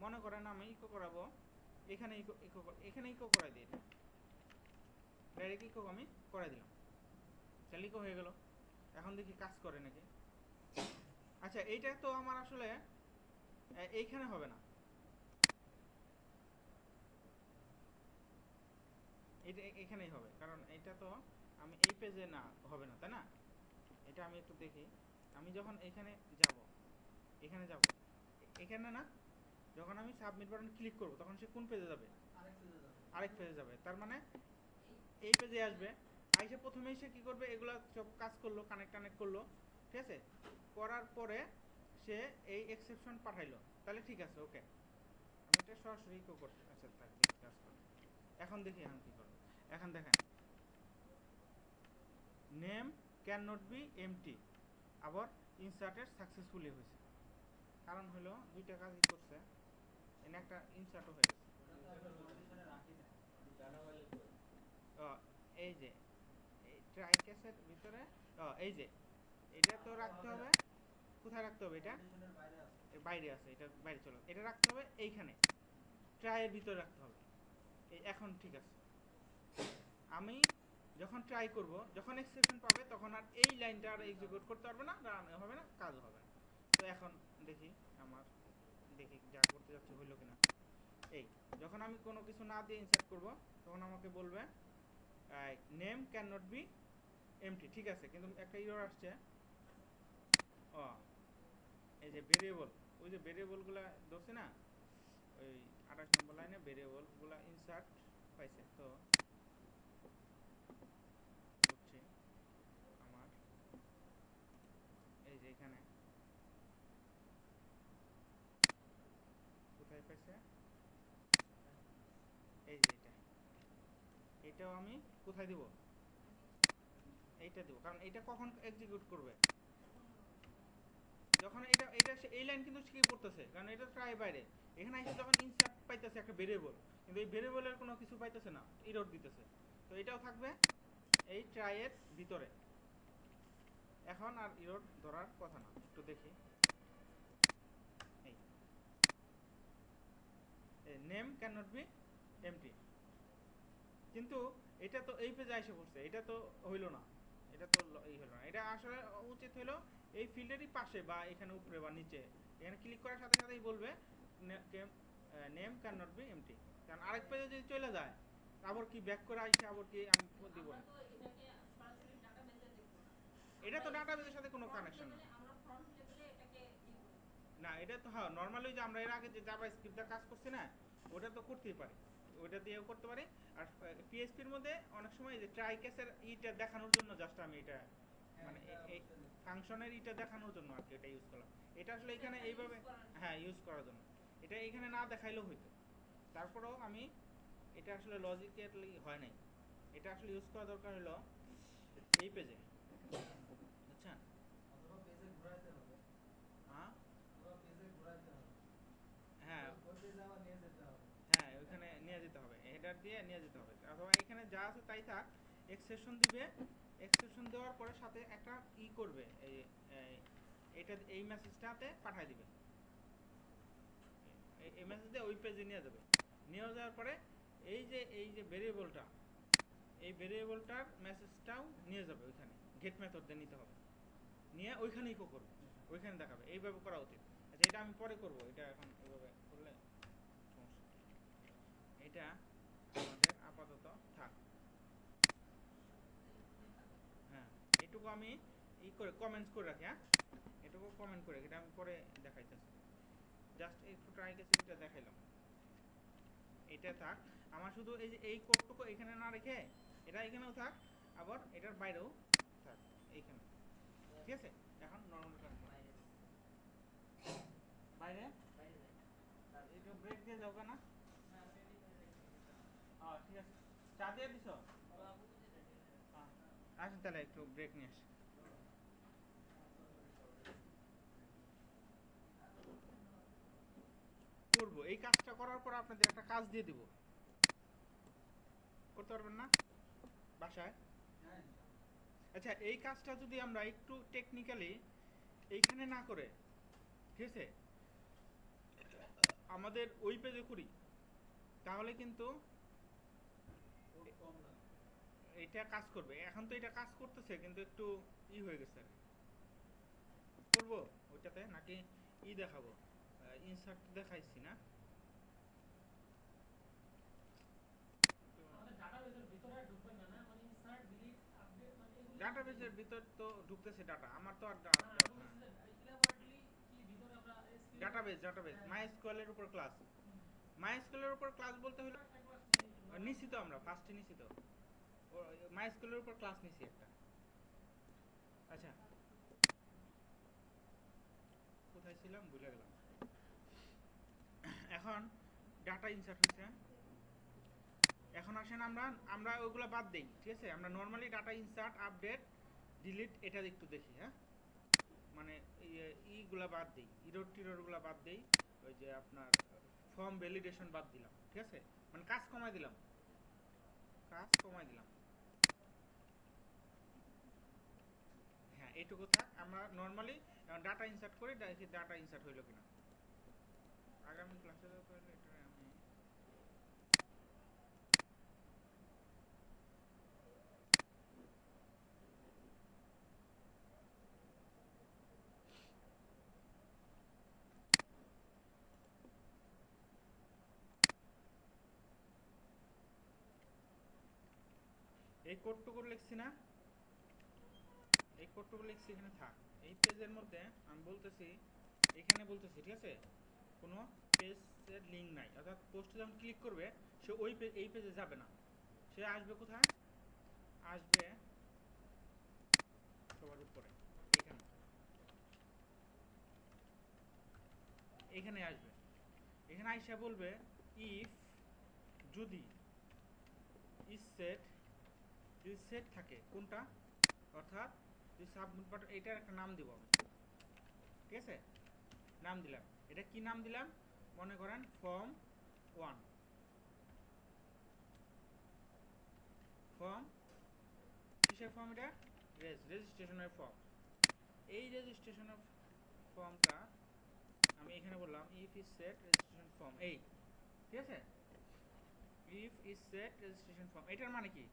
মনে করেন আমি ইকো করাবো এখানে, এখানে ইকো করাই দিই, ডাইরেক্ট ইকো আমি করাই দিলাম, তাহলে ইকো হয়ে গেল। এখন দেখি কাজ করে নাকি। আচ্ছা এইটা তো আমার আসলে এইখানে হবে না, এটা এখানেই হবে, কারণ এটা তো আমি এই পেজে না, হবে না, তাই না। এটা আমি একটু দেখি, আমি যখন এখানে যাব, এখানে যাব, এখানে না, যখন আমি সাবমিট বাটন ক্লিক করব তখন সে কোন পেজে যাবে, আরেক পেজে যাবে। তার মানে এই পেজে আসবে, আইসে প্রথমেই সে কি করবে, এগুলা সব কাজ করলো, কানেক্ট করলো, ঠিক আছে, করার পরে সে এই এক্সেপশন পাঠাইলো, তাহলে ঠিক আছে, ওকে। আমি এটা সরাসরি ইকো করতে, আচ্ছা তার দেখি কাজ করে। এখন দেখি এখন কি করবে, এখন দেখেন name can not be empty, আবার ইনসার্টেড সাকসেসফুলি হয়েছে, কারণ হলো দুইটা কাজই করছে, এনে একটা ইনসার্টও হয়ে গেছে। এই যে এই ট্রাই কেসের ভিতরে, এই যে এটা তো রাখতে হবে, কোথায় রাখতে হবে, এটা এর বাইরে আছে, এটা বাইরে চলো, এটা রাখতে হবে এইখানে, ট্রাইয়ের ভিতরে রাখতে হবে। এই এখন ঠিক আছে, আমি যখন ট্রাই করব, যখন এক্সেপশন পাবে তখন আর এই লাইনটা আর এক্সিকিউট করতে পারবে না, রান হবে না, কাজ হবে না। তো এখন দেখি আমার, দেখি যা করতে যাচ্ছে হইলো কিনা। এই যখন আমি কোনো কিছু না দিয়ে ইনসার্ট করব, তখন আমাকে বলবে name can not be empty, ঠিক আছে, কিন্তু একটা ইরর আসছে, ও এই যে ভেরিয়েবল, ওই যে ভেরিয়েবলগুলা ধরছে না, ওই 28 নম্বর লাইনে ভেরিয়েবলগুলা ইনসার্ট পাইছে। তো হচ্ছে আমার এই যে এখানে কোথায় পাইছে, এই যে এটাও আমি কোথায় দিব, এইটা দিব, কারণ এটা কখন এক্সিকিউট করবে, যখন এটা এটা এই লাইন কিন্তু কি করতেছে, কারণ এটা ট্রাই বাইরে, এখানে এসে যখন ইনসার্ট পাইতেছে একটা ভেরিয়েবল, কিন্তু এই ভেরিয়েবলের কোনো কিছু পাইতেছে না, এরর দিতেছে। তো এটাও থাকবে এই ট্রাইয়ের ভিতরে। এখন আর এরর ধরার কথা না, একটু দেখি। এই name can not be empty, কিন্তু এটা তো এই পেজে এসে পড়ছে, এটা তো হইল না, এটা তো এই হলো না। এটা আসলে উচিত হলো এই ফিল্ডেরই পাশে বা এখানে উপরে বা নিচে, এখানে ক্লিক করার সাথে সাথেই বলবে name can not be empty. কারণ আরেক পেজে যদি চলে যায়, আবার কি ব্যাক করে আসে, আবার কি আমি দিব না। এটা তো ডাটাবেজের সাথে কোনো কানেকশন না। না, এটা তো হ্যাঁ নর্মালি যে আমরা এর আগে যে জাভা স্ক্রিপ্টটা কাজ করছি না, ওটা তো করতেই পারি, ওটা দিয়েও করতে পারি। আর পিএইচপির মধ্যে অনেক সময় যে ট্রাই কেসের ইটা দেখানোর জন্য জাস্ট আমি এটা মানে এই ফাংশনের ইটা দেখানোর জন্য আর কি এটা ইউজ করলাম। এটা আসলে এখানে এইভাবে হ্যাঁ ইউজ করার জন্য, এটা এখানে না দেখাইলেও হইতো। তারপরেও আমি এটা আসলে লজিক্যালি হয় নাই, এটা আসলে ইউজ করা দরকার হলো এই পেজে, বুঝছেন? অথবা পেজে ঘোরাতে হবে। হ্যাঁ অথবা পেজে ঘোরাতে হবে। হ্যাঁ ওই পেজে আবার নিয়ে যেতে হবে। হ্যাঁ ওইখানে নিয়ে যেতে হবে, হেডার দিয়ে নিয়ে যেতে হবে, অথবা এখানে যা আছে তাই থাক, এক্সেপশন দিবে, এক্সেপশন দেওয়ার পরে সাথে একটা ই করবে, এটা এই মেসেজটাতে পাঠিয়ে দিবে, এই মেসেজ দিয়ে ওই পেজে নিয়ে যাবে। নিয়ে যাওয়ার পরে এই যে ভেরিয়েবলটা, এই ভেরিয়েবলটার মেসেজটাও নিয়ে যাবে ওইখানে, গেট মেথড দিয়ে নিতে হবে, নিয়ে ওইখানে ইকো করবে, ওইখানে দেখাবে। এইভাবে করা উচিত। আচ্ছা এটা আমি পরে করব, এটা এখন এইভাবে করলে সমস্যা, এটা আমাদের আপাতত থাক। হ্যাঁ এটুকু আমি ই করে কমেন্টস করে রাখি, হ্যাঁ এটুকু কমেন্ট করে রাখি, এটা আমি পরে দেখাইতেছি, জাস্ট একটু ট্রাই কেসে এটা দেখাইলাম। এটা থাক, আমার শুধু এই যে এই কোডটুকু এখানে না রেখে এটা এখানেও থাক, আবার এটার বাইরেও থাক এইখানে, ঠিক আছে? এখন নর্মাল কাজ বাইরে একটু ব্রেক দিয়ে যাও না। হ্যাঁ ঠিক আছে, চা দিয়ে দিছ? হ্যাঁ আসেন তাহলে একটু ব্রেক নিয়ে আসি। করবো এই কাজটা করার পর আপনাদের একটা কাজ দিয়ে দিব, করতে পারবেন না বাসায়? আচ্ছা এই কাজটা যদি আমরা একটু টেকনিক্যালি এইখানে না করে, ঠিক আছে, আমাদের ওই পেজে করি, তাহলে কিন্তু এটা কাজ করবে। এখন তো এটা কাজ করতেছে কিন্তু একটু ই হয়ে গেছে আর কি। করবো ওইটাতে নাকি ই দেখাবো, ইনসার্ট দেখাইছি না, ডাটাবেসের ভিতর তো ঢুকতেছে ডাটা, আমার তো আর ডাটাবেস মাইএসকিউএল এর উপর ক্লাস, মাইএসকিউএল এর উপর ক্লাস বলতে হলো নিছি তো আমরা ফার্স্টে নিছি তো, মাইএসকিউএল এর উপর ক্লাস নিছি একটা। আচ্ছা কোথায় ছিলাম ভুলে গেলাম। এখন ডাটা ইনসার্ট হয়েছে, এখন আসেন আমরা আমরা ওইগুলো বাদ দেই, ঠিক আছে? আমরা normally data insert update delete এটা একটু দেখি, হ্যাঁ মানে ইগুলা বাদ দেই, ইরোর টিরোরগুলো বাদ দেই, ওই যে আপনার ফর্ম ভ্যালিডেশন বাদ দিলাম, ঠিক আছে? মানে কাজ কমাই দিলাম, কাজ কমাই দিলাম। হ্যাঁ এইটুকু থাক, আমরা নর্মালি ডাটা ইনসার্ট করি, দেখি ডাটা ইনসার্ট হইলো কিনা। আগামী ক্লাসে করলে এটা আমি এই কোডটুকু লিখছি না, এই কোডটুকু লিখছি এখানে থাক। এই পেজের মধ্যে আমি বলতেছি, এখানে বলতেছি ঠিক আছে, কোনো পেজের লিঙ্ক নাই, অর্থাৎ পোস্টে যখন ক্লিক করবে সে ওই এই পেজে যাবে না, সে আসবে কোথায়, আসবে সবার উপরে এখানে, এখানে আসবে। এখানে আইসা বলবে ইফ, যদি সেট, যদি সেট থাকে কোনটা, অর্থাৎ যদি সাবমিট বাটন, এটার একটা নাম দিব আমি, ঠিক আছে, নাম দিলাম। এটা কি নাম দিলাম, মনে করেন ফর্ম 1, ফর্ম কিসের ফর্ম, এটা রেজিস্ট্রেশনের ফর্ম। এই রেজিস্ট্রেশনের ফর্মটা আমি এখানে বললাম if is set registration form, এই ঠিক আছে, if is set registration form. এটার মানে কি,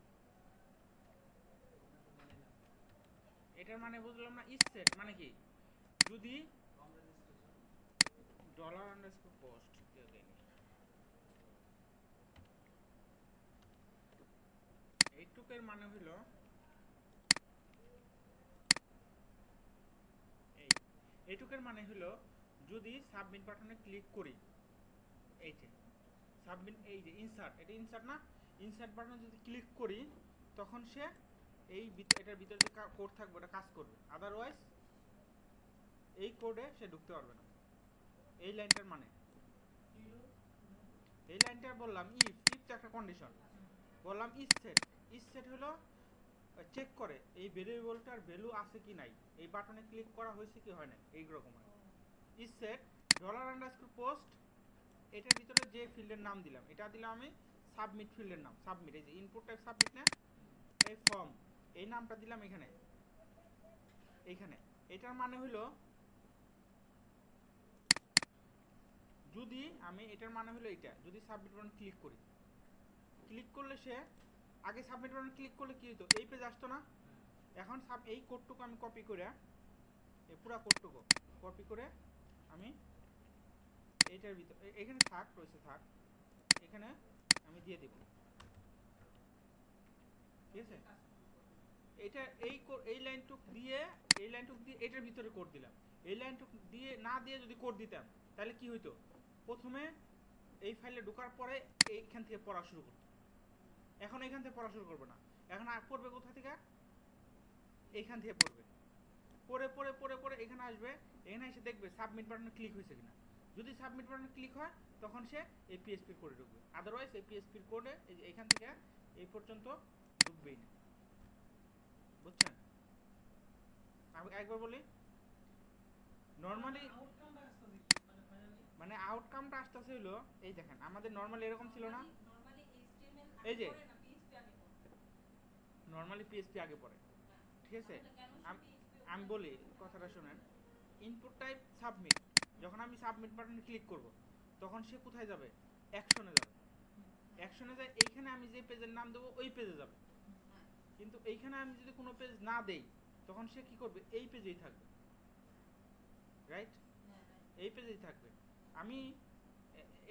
এটার মানে বুঝলাম না। ইজ সেট মানে কি, যদি form registration dollar underscore post এইটুকের মানে হলো এই, এইটুকের মানে হলো যদি সাবমিট বাটনে ক্লিক করি, এই যে সাবমিট, এই যে ইনসার্ট, এটা ইনসার্ট না, ইনসার্ট বাটনে যদি ক্লিক করি তখন সে এই এটার ভিতরে যে কোড থাকবে ওটা কাজ করবে, আদারওয়াইজ এই কোডে সে ঢুকতে পারবে না। এই লাইনটার মানে, এই লাইনটা বললাম ইফ, ইফ তো একটা কন্ডিশন, বললাম ইজ সেট, ইজ সেট হলো চেক করে এই ভেরিয়েবলটার ভ্যালু আছে কি নাই, এই বাটনে ক্লিক করা হয়েছে কি হয় নাই, এইরকম হয়। Is set dollar underscore post, এটার ভিতরে যে ফিল্ডের নাম দিলাম, এটা দিলাম আমি সাবমিট ফিল্ডের নাম, সাবমিট, এই যে ইনপুট টাইপ সাবমিট না, এই ফর্ম, এই নামটা দিলাম এখানে, এইখানে। এটার মানে হলো যদি আমি, এটার মানে হলো এইটা, যদি সাবমিট বাটন ক্লিক করি, ক্লিক করলে সে, আগে সাবমিট বাটন ক্লিক করলে কি হতো, এই পেজ আসতো না, এখন এই কোডটুকু আমি কপি করে, এই পুরো কোডটুকু কপি করে আমি এইটার ভিতর, এখানে থাক রয়েছে থাক, এখানে আমি দিয়ে দেব, ঠিক আছে। এটা এই লাইনটুক দিয়ে, এই লাইনটুক দিয়ে এটার ভিতরে কোড দিলাম। এই লাইনটুক দিয়ে না দিয়ে যদি কোড দিতাম তাহলে কি হইতো, প্রথমে এই ফাইলে ঢোকার পরে এইখান থেকে পড়া শুরু করতো, এখন এখান থেকে পড়া শুরু করবে না, এখন আর পড়বে কোথা থেকে, এইখান থেকে পড়বে, পড়ে পড়ে পড়ে পড়ে এখানে আসবে, এখানে এসে দেখবে সাবমিট বাটনে ক্লিক হয়েছে কিনা, যদি সাবমিট বাটনে ক্লিক হয় তখন সে এই পিএসপির কোডে ঢুকবে, আদারওয়াইজ এই পিএসপির কোডে এখান থেকে এই পর্যন্ত ঢুকবেই না, বুঝছেন। আমি একবার বলি, নর্মালি আউটকামটা আসতেছে কি মানে ফাইনালি, মানে আউটকামটা আসতেছে হলো, এই দেখেন আমাদের নর্মালি এরকম ছিল না, নরমালি এইচটিএমএল এই আগে যে পড়ে না পিএইচপি আগে পড়ে? নর্মালি পিএসপি আগে পড়ে, হ্যাঁ, ঠিক আছে। তাহলে কেন সে আম- পিএইচপি আমি ওখানে বলি কথাটা শুনেন, ইনপুট টাইপ সাবমিট, যখন আমি সাবমিট বাটনে ক্লিক করব তখন সে কোথায় যাবে, অ্যাকশনে যাবে, অ্যাকশনে যায়, এইখানে আমি যে পেজের নাম দেবো ওই পেজে যাবে, হ্যাঁ, কিন্তু এইখানে আমি যদি কোনো পেজ না দেই তখন সে কি করবে, এই পেজেই থাকবে, রাইট, হ্যাঁ, হ্যাঁ, এই পেজেই থাকবে। আমি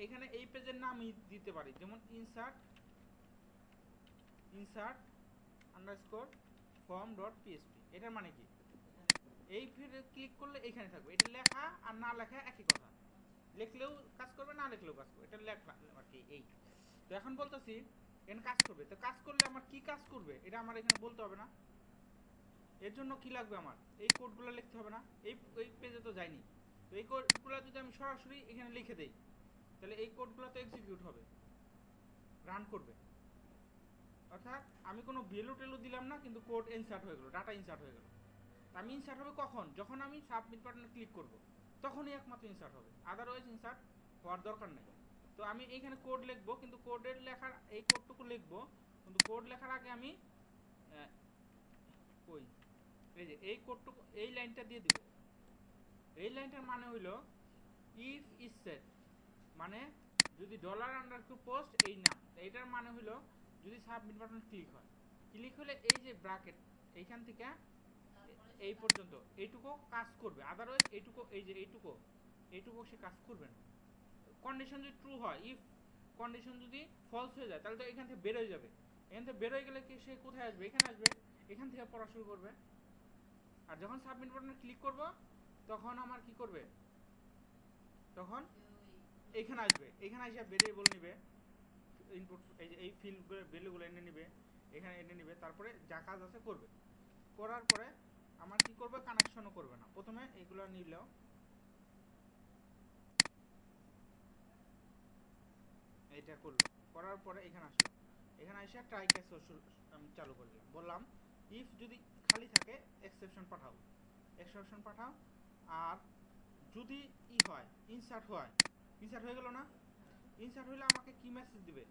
এখানে এই পেজের নামই দিতে পারি, যেমন insert, insert underscore form dot PSP, এটার মানে কি, এই ফিল্ডে ক্লিক করলে এখানে থাকবে, এটা লেখা আর না লেখা একই কথা, লিখলেও কাজ করবে না লিখলেও কাজ করবে, এটা লেখা আর কি। এই তো এখন বলতেছি এখানে কাজ করবে, তো কাজ করলে আমার কি কাজ করবে এটা আমার এখানে বলতে হবে না, এর জন্য কি লাগবে, আমার এই কোডগুলো লিখতে হবে না, এই পেজে তো যায়নি, তো এই কোডগুলো যদি আমি সরাসরি এখানে লিখে দেই তাহলে এই কোডগুলো তো এক্সিকিউট হবে, রান করবে, অর্থাৎ আমি কোনো ভ্যালু টেলু দিলাম না কিন্তু কোড ইনসার্ট হয়ে গেল, ডাটা ইনসার্ট হয়ে গেল। আমি ইনসার্ট হবে কখন, যখন আমি সাবমিট বাটনে ক্লিক করব তখনই একমাত্র ইনসার্ট হবে, আদারওয়াইজ ইনসার্ট হওয়ার দরকার নেই। তো আমি এইখানে কোড লিখবো, কিন্তু কোডের লেখার এই কোডটুকু লিখবো, কিন্তু কোড লেখার আগে আমি কই, এই যে এই কোডটুকু, এই লাইনটা দিয়ে দিব। এই লাইনটার মানে হইলো ইফ ইজ সেট, মানে যদি ডলার আন্ডারস্কোর পোস্ট এই নাম, এইটার মানে হইলো যদি সাবমিট বাটন ক্লিক হয়, ক্লিক হলে এই যে ব্র্যাকেট এইখান থেকে তারপরে এই পর্যন্ত এইটুকু কাজ করবে, আদারওয়াইজ এইটুকু, এই যে এইটুকু সে কাজ করবে না। কন্ডিশন যদি ট্রু হয়, ইফ কন্ডিশন যদি ফলস হয়ে যায় তাহলে তো এখান থেকে বের হয়ে যাবে, এখান থেকে বের হয়ে গেলে কি সে কোথায় আসবে, এখানে আসবে, এখান থেকে পড়া শুরু করবে, আর যখন সাবমিট বাটনে ক্লিক করব তখন আমার কি করবে, তখন এইখানে আসবে, এখানে এসে ভেরিয়েবল নিবে, ইনপুট এই ফিল্ড ভ্যালুগুলো এনে নিবে, এখানে এনে নিবে, তারপরে যা কাজ আছে করবে। করার পরে আমার কি করবে, কানেকশনও করবে না, প্রথমে এগুলো নিল, এইটা করলো, করার পরে এখানে আসলো, এখানে এসে ট্রাই ক্যাচ আমি চালু করে দিলাম, বললাম ইফ যদি খালি থাকে এক্সেপশন পাঠাও, এক্সেপশন পাঠাও। আর যদি হয় ইনসার্ট হয়, ইনসার্ট হয়ে গেল না, ইনসার্ট হলে আমাকে কি মেসেজ দিবে,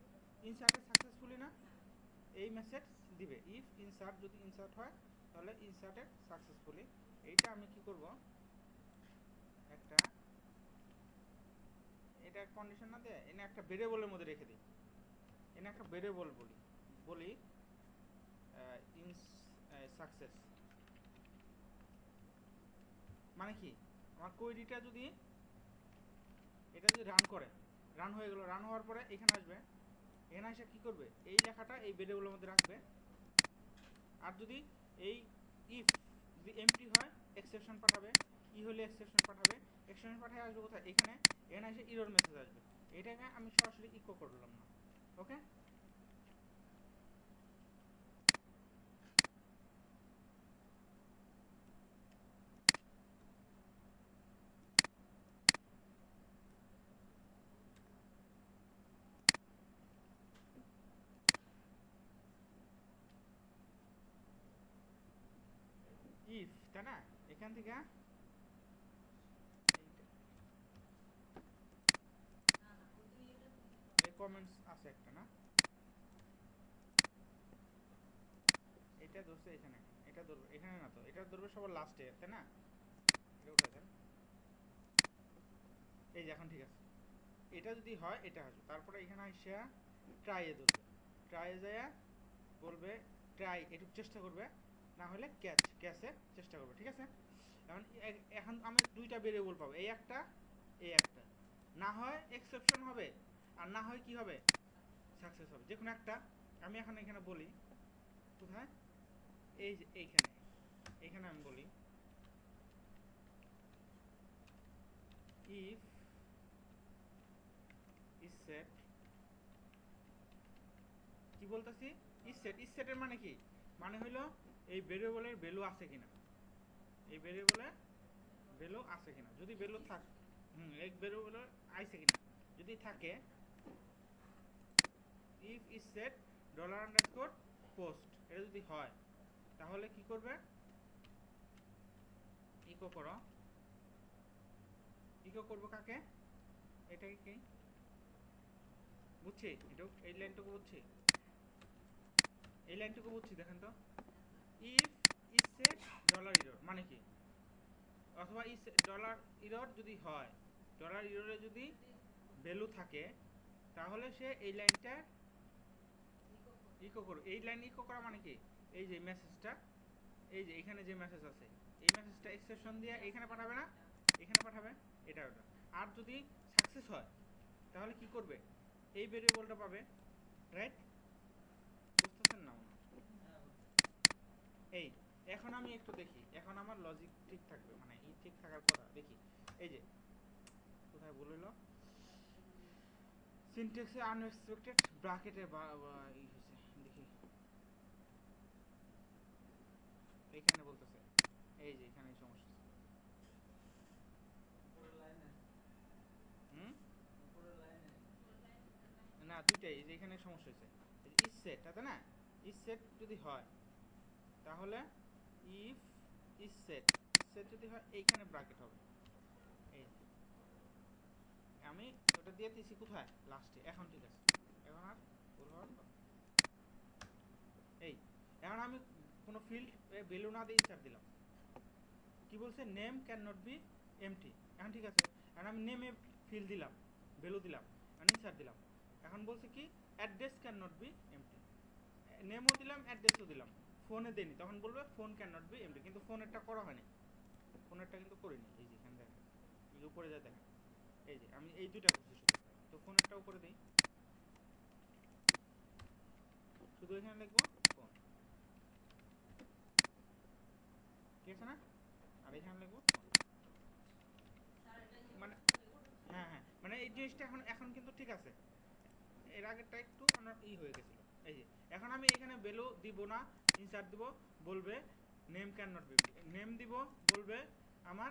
ইনসার্টে সাকসেসফুলি না, এই মেসেজ দিবে, ইফ ইনসার্ট, যদি ইনসার্ট হয় তাহলে ইনসার্টেড সাকসেসফুলি। এইটা আমি কি করব, একটা এটা কন্ডিশন না দিয়ে এনে একটা ভেরিয়েবলের মধ্যে রেখে দিই, এনে একটা ভেরিয়েবল বলি ইন সাকসেস, মানে কি আমার কোয়েরিটা যদি এটা যদি রান করে, রান হয়ে গেল, রান হওয়ার পরে এখানে আসবে, এখানে এসে কি করবে, এই লেখাটা এই ভেরিয়েবলের মধ্যে রাখবে। আর যদি এই ইফ যদি এমটি হয় এক্সেপশন পাঠাবে, ই হলে এক্সেপশন পাঠাবে, এক্সেপশন পাঠিয়ে আসবে কোথায়, এখানে, এখানে এসে এরর মেসেজ আসবে, এটাকে আমি সরাসরি ইকো করলাম না। ওকে, ইফ, তাই না, এখান থেকে এই কমেন্টস আছে একটা না, এটা ধরছে এখানে, এটা ধরবে এখানে না, তো এটা ধরবে সবার লাস্টে, তাই না, এটা উঠে দেন, এই যে এখন ঠিক আছে। এটা যদি হয় এটা আসবে, তারপরে এখানে এসে ট্রাইয়ে ধরবে, ট্রাইয়ে যায় বলবে ট্রাই, একটু চেষ্টা করবে, না হলে ক্যাচে চেষ্টা করবে, ঠিক আছে। এখন এখন আমি দুইটা ভেরিয়েবল পাবো, এই একটা, এই একটা, না হয় এক্সেপশন হবে, আর না হয় কি হবে, সাকসেস হবে, যে কোনো একটা। আমি এখন এখানে বলি কোথায়, এই যে এইখানে, এখানে আমি বলি ইফ ইজ সেট, কি বলতেছি, ইজ সেটের মানে কি, মানে হইলো এই ভেরিয়েবলের ভ্যালু আছে কিনা, এই ভেরিয়েবলের ভ্যালু আছে কিনা, যদি ভ্যালু থাকে, এক ভেরিয়েবলের আইছে কিনা, যদি থাকে, if is set dollar underscore post, এটা যদি হয় তাহলে কি করবে, ইকো করো, ইকো করবো কাকে, এটাকে কি বুঝছি, এটাও এই লাইনটুকু বুঝছি, এই লাইনটুকু বুঝছি, দেখেন তো, if is set dollar error মানে কি, অথবা ইজ ডলার ইরর যদি হয়, ডলার ইররে যদি ভ্যালু থাকে তাহলে সে এই লাইনটা ইকো করবে। এই লাইন ইকো করা মানে কি, এই যে মেসেজটা, এই যে এখানে যে মেসেজ আছে, এই মেসেজটা এক্সেপশন দিয়ে এখানে পাঠাবে না, এখানে পাঠাবে, এটা ওটা। আর যদি সাকসেস হয় তাহলে কি করবে, এই ভেরিয়েবলটা পাবে, রাইট, বুঝতেছেন না মনে হয়? এই এখন আমি একটু দেখি, এখন আমার লজিক ঠিক থাকবে, মানে ই ঠিক থাকার কথা, দেখি এই যে কোথায় ভুল হলো, সিনট্যাক্সে আনএক্সপেক্টেড ব্র্যাকেটে ই হয়েছে, দেখি এখানে বলতেছে, এই যে এখানে সমস্যা, উপরের লাইনে, হুম, উপরের লাইনে, না দুইটাই, এই যে এখানে সমস্যা হয়েছে, ইজ সেট, তাই না, ইজ সেট যদি হয় তাহলে ইফ ইজ সেট, যদি হয় এইখানে ব্র্যাকেট হবে, এই আমি ওটা দিয়ে দিয়েছি কোথায়, লাস্টে, এখন ঠিক আছে, এখন আর ভুল হওয়ার কথা। এই এখন আমি কোনো ফিল্ড ভ্যালু না দিয়ে ইনসার্ট দিলাম, কি বলছে, name can not be empty, এখন ঠিক আছে, এখন আমি নেমে ফিল্ড দিলাম, ভ্যালু দিলাম, এখন ইনসার্ট দিলাম, এখন বলছে কি address can not be empty, নেমও দিলাম অ্যাড্রেসও দিলাম, ফোনে দেনি, তখন বলবে phone can not be empty, কিন্তু ফোনেরটা করা হয়নি, ফোনেরটা কিন্তু করিনি, এই যে এখানে দেখেন, এই যে উপরে যা দেখেন, এই যে আমি এই দুইটা করছি শুধু, তো ফোনেরটাও করে দিই, শুধু এখানে লিখবো ফোন, ঠিক আছে না। আর এখানে লিখবো স্যার এটা মানে হ্যাঁ মানে এই জিনিসটা এখন এখন কিন্তু ঠিক আছে। এর আগেরটা একটু হয়ে গেছিল। এই যে এখন আমি এখানে ভ্যালু দিব না, ইনসার্ট দিব, বলবে name can not be empty, name দিব, বলবে আমার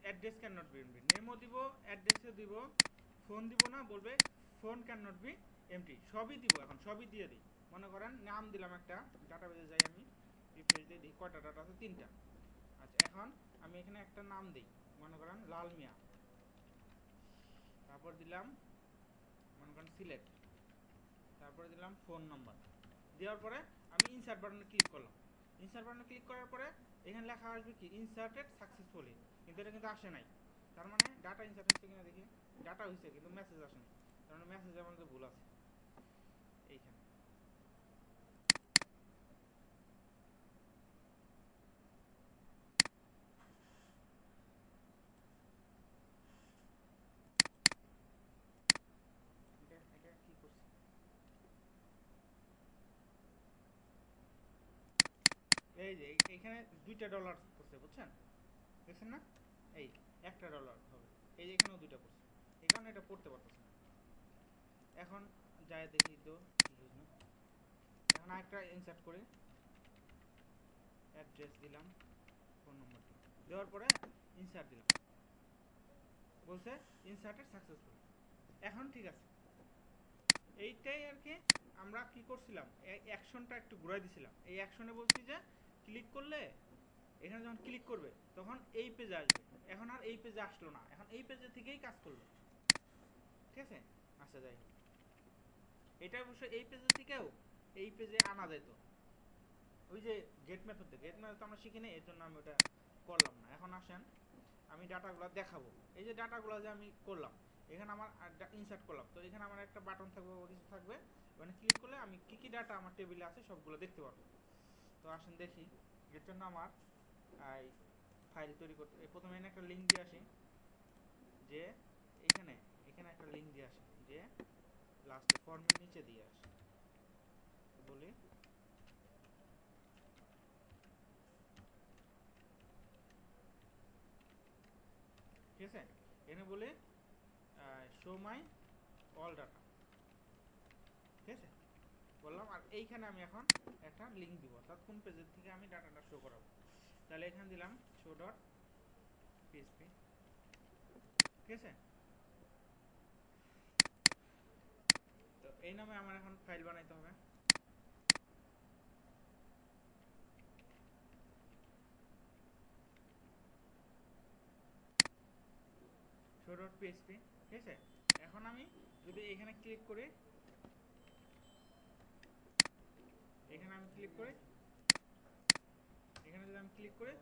address can not be empty, নেমও দিব, অ্যাড্রেসও দিব, ফোন দিব না, বলবে phone can not be empty, সবই দিব। এখন সবই দিয়ে দিই। মনে করেন নাম দিলাম একটা, ডাটাবেজে যাই আমি, রিফ্রেশ দিয়ে দিই, কয়টা ডাটা আছে? 3টা। আচ্ছা এখন আমি এখানে একটা নাম দিই, মনে করেন লাল মিয়া, তারপর দিলাম মনে করেন সিলেট, তারপরে দিলাম ফোন নাম্বার। দেওয়ার পরে আমি ইনসার্ট বাটনে ক্লিক করলাম। ইনসার্ট বাটনে ক্লিক করার পরে এখানে লেখা আসবে কি ইনসার্টেড সাকসেসফুলি, কিন্তু এটা কিন্তু আসে নাই। তার মানে ডাটা ইনসার্ট হচ্ছে কিনা দেখি, ডাটা হয়েছে কিন্তু মেসেজ আসে নাই। তার মানে মেসেজের মধ্যে ভুল আছে এইখানে। এটা কি করছে? এই যে এইখানে $2 করছে, বুঝছেন? দেখছেন না? এই $1 হবে, এই যে এখানেও 2টা করছে, এই কারণে এটা পড়তে পারতেছে না। এখন যাই দেখি তো কি হয়েছে। এখন আরেকটা ইনসার্ট করে অ্যাড্রেস দিলাম, ফোন নম্বর দিলাম, দেওয়ার পরে ইনসার্ট দিলাম, বলছে ইনসার্টেড সাকসেসফুল। এখন ঠিক আছে। এইটাই আর কি আমরা কি করছিলাম, এই অ্যাকশনটা একটু ঘুরাই দিছিলাম। এই অ্যাকশনে বলছি যে ক্লিক করলে, এখানে যখন ক্লিক করবে তখন এই পেজে আসবে। এখন আর এই পেজে আসলো না, এখন এই পেজে থেকেই কাজ করলো। ঠিক আছে? আচ্ছা যাই হোক, এটা অবশ্য এই পেজের থেকেও এই পেজে আনা যেত। ওই যে গেট মেথড তো আমরা শিখি নাই, এর জন্য আমি ওটা করলাম না। এখন আসেন আমি ডাটাগুলো দেখাবো। এই যে ডাটাগুলো যে আমি করলাম, এখানে আমার ইনসার্ট করলাম, তো এখানে আমার একটা বাটন থাকবে বা কিছু থাকবে, ওখানে ক্লিক করলে আমি কি কি ডাটা আমার টেবিলে আছে সবগুলো দেখতে পারবো। তো আসেন দেখি। এর জন্য আমার এই ফাইল তৈরি করতে প্রথমে এখানে একটা লিঙ্ক দিয়ে আসি, যে এখানে এখানে একটা লিঙ্ক দিয়ে আসি, যে লাস্টে ফর্মের নিচে দিয়ে আসি, বলি ঠিক আছে, এখানে বলি শো মাই অল ডাটা। ঠিক আছে বললাম, আর এইখানে আমি এখন একটা লিঙ্ক দিব, অর্থাৎ কোন পেজের থেকে আমি ডাটাটা শো করাবো। তাহলে এখানে দিলাম শো ডট পিএসপি। ঠিক আছে, তো এই নামে আমার এখন ফাইল বানাইতে হবে। Show dot PSP. ঠিক আছে, এখন আমি যদি এখানে ক্লিক করি, এখানে আমি ক্লিক করি, এখানে যদি আমি ক্লিক করে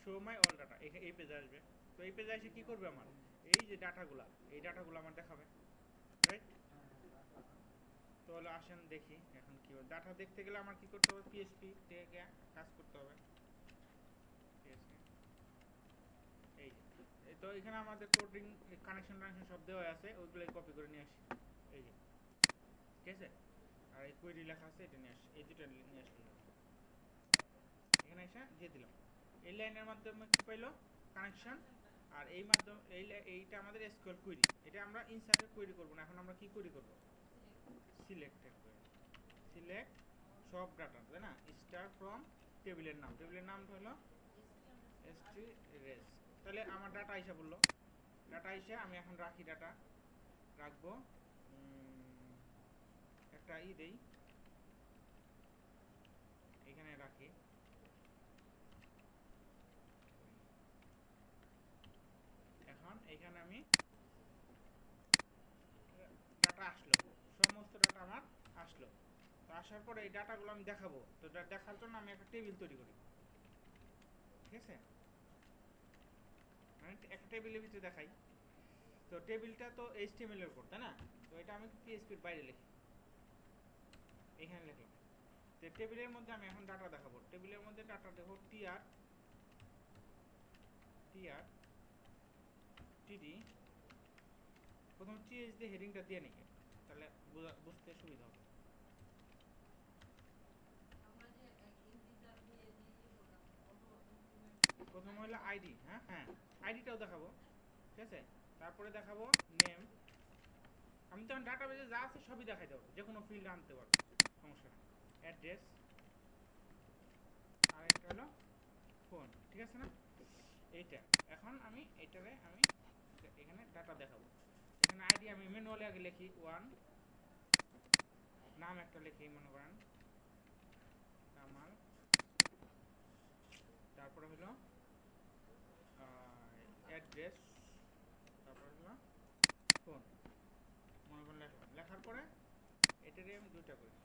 শো মাই অল ডাটা, এই পেজে আসবে। তো এই পেজে এসে কি করবে, আমার এই যে ডাটাগুলা, এই ডাটাগুলো আমার দেখাবে, রাইট? তো হলো আসেন দেখি এখন কি হবে। ডাটা দেখতে গেলে আমার কি করতে হবে, পিএসপি থেকে কাজ করতে হবে। পিএসপি এই যে তো এখানে আমাদের কোডিং কানেকশন সব দেওয়া আছে, ওইগুলো কপি করে নিয়ে আসি। এই যে ঠিক আছে, আর এই কোয়েরি লেখা আছে, এটা নিয়ে আসি, এই দুটো নিয়ে আসলে এখানে এসে দিয়ে দিলাম। এই লাইনের মাধ্যমে কি পাইলো, কানেকশন। আর এই মাধ্যমে এইটা আমাদের এসকিউএল কোয়েরি, এটা আমরা ইনসার্টের কোয়েরি করব না, এখন আমরা কি কোয়েরি করব, সিলেক্টেড কোয়েরি। সিলেক্ট সব ডাটা, তাই না, স্টার ফ্রম টেবিলের নাম, টেবিলের নামটা হলো এসটি রেস। তাহলে আমার ডাটা আইসা বললো, ডাটা আইসা আমি এখন রাখি, ডাটা রাখবো। একটা দেই, এখানে রাখি। এখন এখানে আমি ডাটা আসলো, সমস্ত ডাটা আমার আসলো। তো আসার পরে এই ডাটাগুলো আমি দেখাবো, তো দেখার জন্য আমি একটা টেবিল তৈরি করি। ঠিক আছে, মানে একটা টেবিলের ভিতরে দেখাই। তো টেবিলটা তো এইচটিএমএল এর উপর, তাই না, তো এটা আমি পিএইচপির বাইরে লিখি, এখানে লিখলাম। তো টেবিলের মধ্যে আমি এখন ডাটা দেখাবো। টেবিলের মধ্যে ডাটা দেখো টিআর, টিআর, টিডি, প্রথম টিএইচ দিয়ে হেডিংটা দিয়ে নিই, তাহলে বুঝতে সুবিধা হবে। আমরা যে ইন্টিজার দিয়ে যে করলাম অটো ইনক্রিমেন্ট প্রথমে হলো আইডি, হ্যাঁ হ্যাঁ আইডিটাও দেখাবো, ঠিক আছে। তারপরে দেখাবো নেম। আমি তখন ডাটাবেজে যা আছে সবই দেখাই দেবো, যে কোনো ফিল্ড আনতে পারবো, সমস্যা নেই। অ্যাড্রেস, আর একটা হলো ফোন, ঠিক আছে না? এইটা এখন আমি এখানে ডাটা দেখাবো। এখানে আইডি আমি ম্যানুয়ালি আগে লিখি 1, নাম একটা লিখি মনে করেন কামাল, তারপরে হলো অ্যাড্রেস, তারপরে হলো ফোন, মনে করেন লেখলাম। লেখার পরে এটারই আমি দুইটা করি,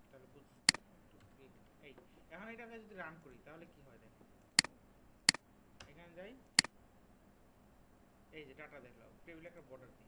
তাহলে বুঝছি এই। এখন এটাকে যদি রান করি তাহলে কি হয় দেখেন, এখানে যাই, এই যে ডাটা দেখলাম, টেবিলে একটা বর্ডার দিই,